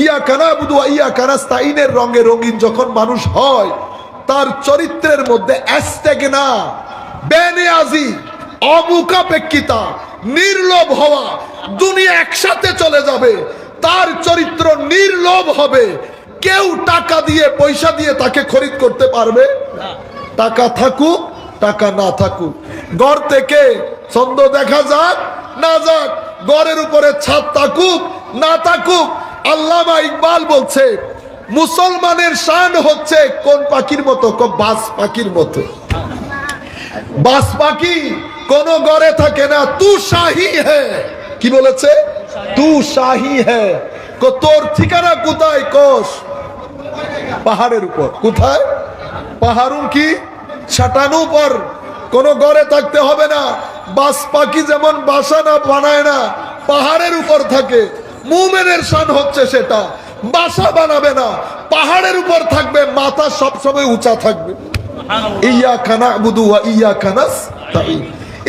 ইয়াকা না'বুদু ওয়া ইয়াকা নাস্তাঈনের রঙে রঙিন যখন মানুষ হয়, তার চরিত্রের মধ্যে ইস্তেগনা, বেনিয়াজি, অমুখাপেক্ষিতা, নির্লোভ হওয়া, দুনিয়া একসাথে চলে যাবে। তার চরিত্র নির্লোভ হবে। কেউ টাকা দিয়ে, পয়সা দিয়ে তাকে খরিদ করতে পারবে না। টাকা থাকুক, টাকা না থাকুক, ঘর থেকে ছন্দ দেখা যাক না যাক, ঘরের উপরে ছাদ থাকুক না থাকুক, আল্লামা ইকবাল বলছে মুসলমানের শান হচ্ছে কোন পাখির মতো? বাজ পাখির মতো। বাজ পাখি কোন ঘরে থাকে না, তু শাহী হ্যায়। কি বলেছে? তু শাহী হ্যায়। তোর ঠিকানা কোথায়? কোষ পাহাড়ের উপর। কোথায়? পাহাড়ুন কি ছাটানো পর, কোন ঘরে থাকতে হবে না। বাজ পাখি যেমন বাসা না বানায় না, পাহাড়ের উপর থাকে। মুমিনের শান হচ্ছে সেটা, বাসা বানাবে না, পাহাড়ের উপর থাকবে, মাথা সবসময় উঁচা থাকবে। ইয়াকা না'বুদু ওয়া ইয়াকা নাস্তাঈন,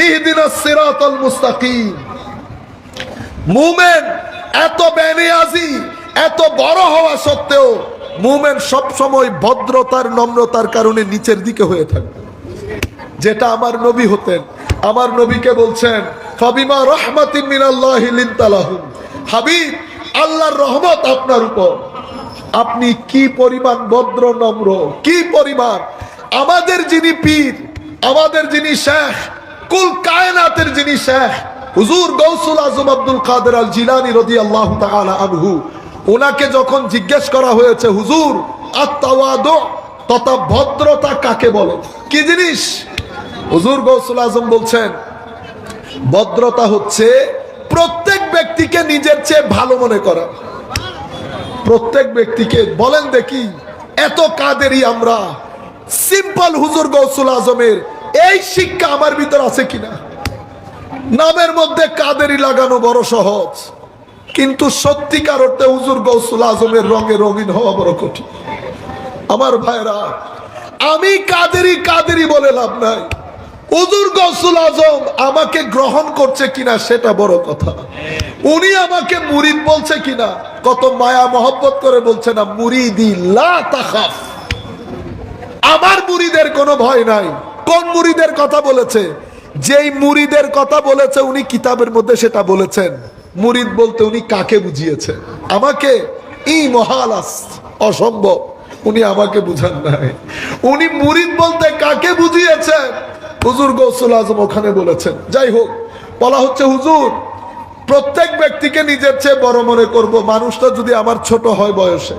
ইহদিনাস সিরাতাল মুস্তাকিম। মুমিন এত বেনিয়াজি, এত বড় হওয়া সত্ত্বেও মুমিন সব সময় ভদ্রতার, নম্রতার কারণে নিচের দিকে হয়ে থাকবে, যেটা আমার নবী হতেন। আমার নবীকে বলছেন ফাবিমা রাহমাতিন মিনাল্লাহি লিনতা লাহুম, হাবিব, আল্লাহর রহমত আপনার উপর, আপনি কি পরিমাণ ভদ্র নম্র, কি পরিমাণ। আমাদের যিনি পীর, আমাদের যিনি শেখ, কুল কায়নাতের যিনি শেখ হুজুর গৌসুল আজম আব্দুল কাদের আল জিলানী রাদিয়াল্লাহু তাআলা আনহু, ওনাকে যখন জিজ্ঞেস করা হয়েছে হুজুর আত-তাওয়াদু তথা ভদ্রতা কাকে বলে, কি জিনিস? হুজুর গৌসুল আজম বলছেন ভদ্রতা হচ্ছে প্রত্যেক ব্যক্তিকে নিজের চেয়ে ভালো মনে করা। প্রত্যেক ব্যক্তিকে বলেন দেখি, এত কাদেরই আমরা, সিম্পল হুজুর গৌসুল আজমের এই শিক্ষা আমার ভিতর আছে কিনা? নামের মধ্যে কাদেরই লাগানো বড় সহজ, কিন্তু সত্যিকার অর্থে হুজুর গৌসুল আজমের রঙে রঙিন হওয়া বড় কঠিন। আমার ভাইরা, আমি কাদেরই বলে লাভ নাই। হুজুর গৌসুল আজম আমাকে গ্রহণ করছে কিনা সেটা বড় কথা। উনি আমাকে মুরিদ বলছে কিনা, কত মায়া মহব্বত করে বলছে না, মুরিদি লা তাখাফ, আমার মুরিদের কোনো ভয় নাই। কোন মুরিদের কথা বলেছে? যেই মুরিদের কথা বলেছে উনি কিতাবের মধ্যে সেটা বলেছেন। মুরিদ বলতে উনি কাকে বুঝিয়েছেন? আমাকে? ই মহালাস, অসম্ভব, উনি আমাকে বুঝান নাই। উনি মুরিদ বলতে কাকে বুঝিয়েছেন? হুজুর গৌসুল আজম ওখানে বলেছেন। যাই হোক, বলা হচ্ছে হুজুর প্রত্যেক ব্যক্তিকে নিজের চেয়ে বড় মনে করব, মানুষটা যদি আমার ছোট হয় বয়সে।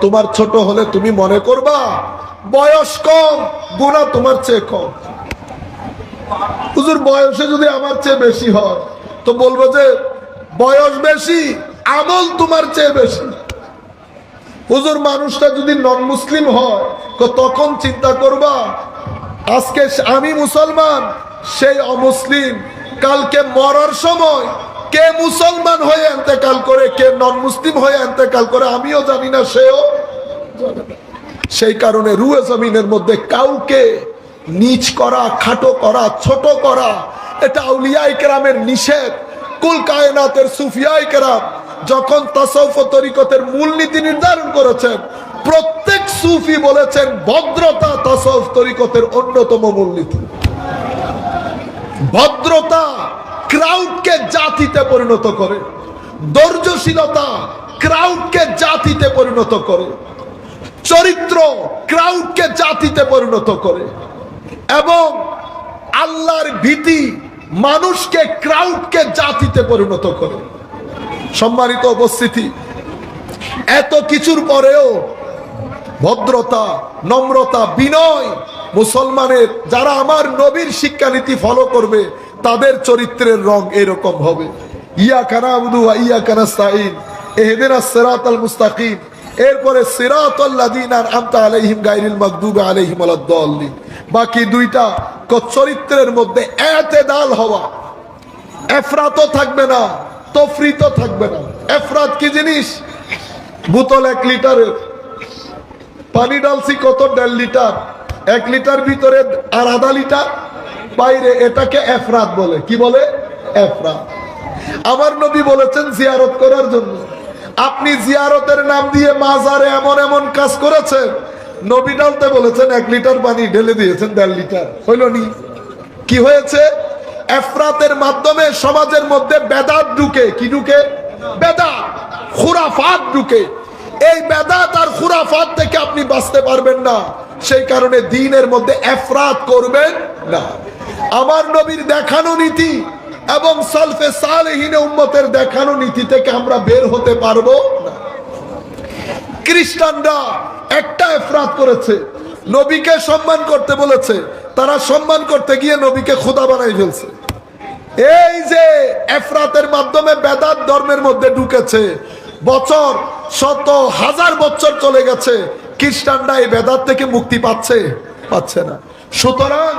তোমার ছোট হলে তুমি মনে করবা বয়স কম, গুনাহ তোমার চেয়ে কম। হুজুর বয়সে যদি আমার চেয়ে বেশি হয় তো বলবো যে বয়স বেশি, আমল তোমার চেয়ে বেশি। হুজুর মানুষটা যদি নন মুসলিম হয় তখন চিন্তা করবা আজকে আমি মুসলমান, সেই অমুসলিম। কালকে মরার সময় কে মুসলমান হয়ে ইন্তেকাল করে, কে নন মুসলিম হয়ে ইন্তেকাল করে, আমিও জানি না, সেও জানে না। সেই কারণে রুয়ে জমিনের মধ্যে কাউকে নিচ করা, খাটো করা, ছোট করা, এটা আউলিয়ায়ে কেরামের নিষেধ। কুল কায়নাতের সুফিয়ায়ে কেরাম যখন তাসাউফ ও তরিকতের মূলনীতি নির্ধারণ করেছেন, প্রত্যেক সুফি বলেছেন ভদ্রতা তাসাউফ তরিকতের অন্যতম মূলনীতি। ভদ্রতা ক্রাউডকে জাতিতে পরিণত করে, ধৈর্যশীলতা ক্রাউডকে জাতিতে পরিণত করে, চরিত্র ক্রাউডকে জাতিতে পরিণত করে, এবং আল্লাহর ভীতি মানুষকে, ক্রাউডকে জাতিতে পরিণত করে। সম্মানিত উপস্থিতি, এত কিছুর পরেও ভদ্রতা, নম্রতা, বিনয় মুসলমানের যারা আমার নবীর শিক্ষানীতি ফলো করবে তাদের চরিত্রের রং এরকম হবে। ইয়াকা না'বুদু ওয়া ইয়াকা নাস্তাঈন ইহদিনাস সিরাতাল মুস্তাকিম, এরপরে সিরাতাল লাযিনা আন'আমতা আলাইহিম গায়রিল মাগদুবি আলাইহিম ওয়ালাদ-দাল্লিন। বাকি দুইটা চরিত্রের মধ্যে এতেদাল হওয়া, এফরাতও থাকবে না, তফরিতও থাকবে না। এফরাত কি জিনিস? বোতল 1 লিটারের পানি ডালছি কত, 1.5 লিটার, 1 লিটার ভিতরে আর আধা লিটার বাইরে, এটাকে এফরাত বলে। কি বলে? এফরাত। আমার নবী বলেছেন জিয়ারত করার জন্য, আপনি জিয়ারতের নাম দিয়ে মাজারে এমন এমন কাজ করেছেন, নবী ডালতে বলেছেন 1 লিটার পানি ঢেলে দিয়েছেন 1.5 লিটার, হইল নি? কি হয়েছে? এফরাতের মাধ্যমে সমাজের মধ্যে বেদাত ঢুকে। কি ঢুকে? বেদাত, খুরাফাত ঢুকে। এই বেদাত আর খুরাফাত থেকে আপনি বাঁচতে পারবেন না, সেই কারণে দ্বীনের মধ্যে এফরাত করবেন না। আমার নবীর দেখানো নীতি এবং সালফে সালেহিন উম্মতের দেখানো নীতি থেকে আমরা বের হতে পারবো না। খ্রিস্টানরা একটা এফরাত করেছে, নবীকে সম্মান করতে বলেছে, তারা সম্মান করতে গিয়ে নবীকে খোদা বানাই ফেলছে। এই যে এফরাতের মাধ্যমে বেদাত ধর্মের মধ্যে ঢুকেছে, বছর শত হাজার বছর চলে গেছে, খ্রিস্টানরা এই বেদাত থেকে মুক্তি পাচ্ছে না। সুতরাং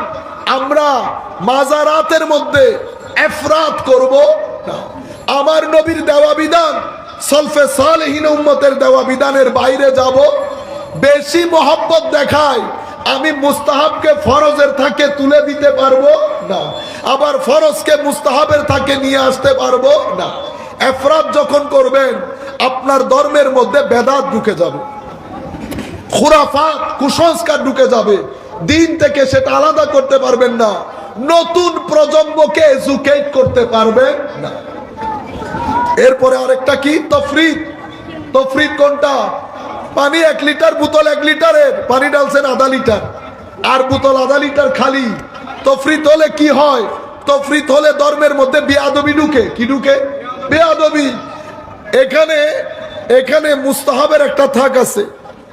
আমরা মাজারাতের মধ্যে এফরাত করব না। আমার নবীর দেওয়া বিধান, সালফে সালেহিন উম্মতের দেওয়া বিধানের বাইরে যাব, বেশি মহব্বত দেখায় আমি মুস্তাহাবকে ফরজের থাকে তুলে দিতে পারবো না, আবার ফরজকে মুস্তাহাবের থাকে নিয়ে আসতে পারবো না। এফরাত যখন করবেন আপনার ধর্মের মধ্যে বেদাত ঢুকে যাবে, খুরাফাত, কুসংস্কার ঢুকে যাবে, দিন থেকে সেটা আলাদা করতে পারবেন না, নতুন প্রজন্মকে এডুকেট করতে পারবেন না। এরপরে আরেকটা কি? তফরিদ। তফরিদ কোনটা? পানি 1 লিটার, বোতল 1 লিটারের পানি ডালছেন আধা লিটার, আর বোতল আধা লিটার খালি। তফরিদ হলে কি হয়? তফরিদ হলে ধর্মের মধ্যে বেয়াদবি ঢুকে। কি ঢুকে? বেয়াদবি। এখানে মুস্তাহাবের একটা থাক আছে,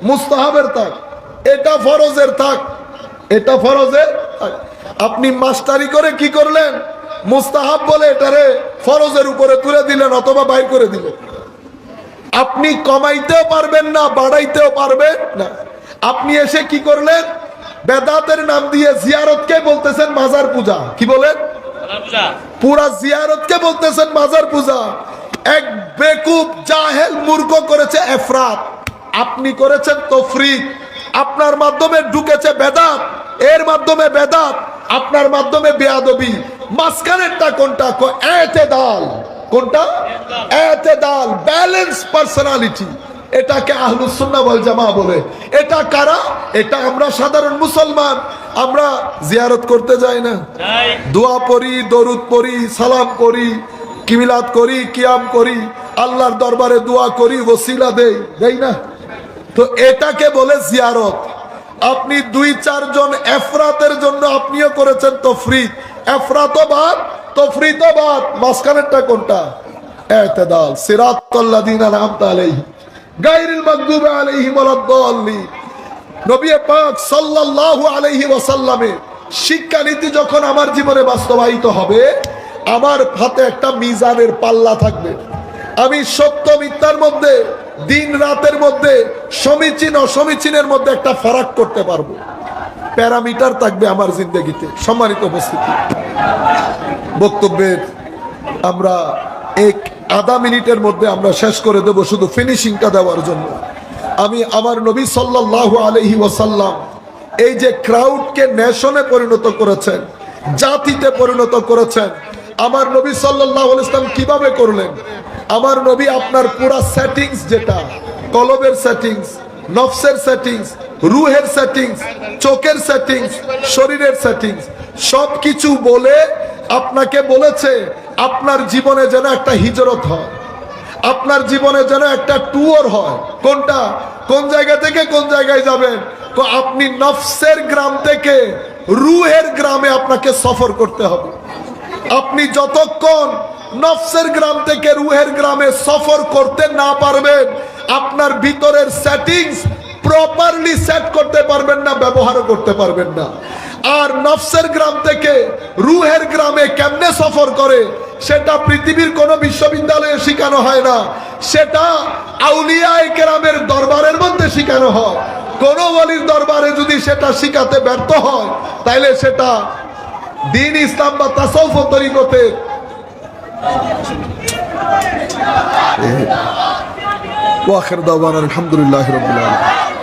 মুস্তাহাবের থাক, এটা ফরজের থাক, এটা ফরজের থাক। আপনি মাস্টারি করে কি করলেন? মুস্তাহাব বলে এটারে ফরজের উপরে তুলে দিলেন অথবা বাইর করে দিলেন। আপনি কমাইতেও পারবেন না, বাড়াইতেও পারবেন না। আপনি এসে কি করলেন? বেদাতের নাম দিয়ে জিয়ারতকে বলতেছেন মাজার পূজা। কি বলেন? পুরা জিয়ারতকে বলতেছেন মাজার পূজা। এক বেকুব জাহেল মূর্খ করেছে এফরাত, আপনি করেছেন তফরিদ। আপনার মাধ্যমে ঢুকেছে বেদাত, এর মাধ্যমে বেদাত, আপনার মাধ্যমে বেয়াদবি। মাঝখানেরটা কোনটা? এতেদাল। কোনটা? এতেদাল, ব্যালেন্স পার্সোনালিটি। এটাকে আহলুস সুন্নাহ ওয়াল জামাআহ বলে। এটা কারা? এটা আমরা সাধারণ মুসলমান। আমরা জিয়ারত করতে যাই না, দোয়া পড়ি, দরুদ পড়ি, সালাম করি, কিমিলাত করি, কিয়াম করি, আল্লাহর দরবারে দোয়া করি, ওসিলা দেই না? তো এটাকে বলে জিয়ারত। আপনি 2-4 জন এফরাতের জন্য আপনিও করেছেন তফরিদ। এফরাতও বাদ, তফরিদও বাদ, মাঝখানেরটা কোনটা? এতেদাল। সিরাতাল লাযিনা আন'আমতা আলাইহিম গায়রিল মাগদুবি আলাইহিম ওয়ালাদ-দাল্লিন। নবী পাক সাল্লাল্লাহু আলাইহি ওয়াসাল্লামের শিক্ষানীতি যখন আমার জীবনে বাস্তবায়িত হবে, আমার হাতে একটা মিজানের পাল্লা থাকবে। আমি সত্য মিথ্যার মধ্যে, দিন রাতের মধ্যে, সমীচীন অসমীচীনের মধ্যে একটা ফারাক করতে পারবো। প্যারামিটার থাকবে আমার জিন্দগিতে। সম্মানিত উপস্থিতি, বক্তব্যের আমরা আধা মিনিটের মধ্যে আমরা শেষ করে দেব, শুধু ফিনিশিংটা দেওয়ার জন্য। আমি আমার নবী সাল্লাল্লাহু আলাইহি ওয়াসাল্লাম এই যে ক্রাউডকে নেশনে পরিণত করেছেন, জাতিতে পরিণত করেছেন, আমার নবী সাল্লাল্লাহু আলাইহি ওয়াসাল্লাম কিভাবে করলেন? আমার নবী আপনার পুরা সেটিংস, যেটা কলবের সেটিংস, নফসের সেটিংস, রুহের সেটিংস, চোখের সেটিংস, শরীরের সেটিংস, সবকিছু বলে আপনাকে বলেছে আপনার জীবনে যেন একটা হিজরত হয়, আপনার জীবনে যেন একটা ট্যুর হয়। কোনটা? কোন জায়গা থেকে কোন জায়গায় যাবেন? তো আপনি নফসের গ্রাম থেকে রুহের গ্রামে আপনাকে সফর করতে হবে। আপনি যতক্ষণ নফসের গ্রাম থেকে রুহের গ্রামে সফর করতে না পারবেন, আপনার ভিতরের সেটিংস প্রপারলি সেট করতে পারবেন না, ব্যবহারও করতে পারবেন না। আর নফসের গ্রাম থেকে রুহের গ্রামে কেমনে সফর করে সেটা পৃথিবীর কোন বিশ্ববিদ্যালয়ে শেখানো হয় না, সেটা আউলিয়ায়ে কেরামের দরবারের মধ্যে শেখানো হয়। কোন ওয়ালির দরবারে যদি সেটা শিখাতে ব্যর্থ হয় তাইলে সেটা দ্বীন ইসলাম বা তাসাউফ তরিকতে ওয়া আখির দাওয়ানা আলহামদুলিল্লাহি রাব্বিল আলামিন।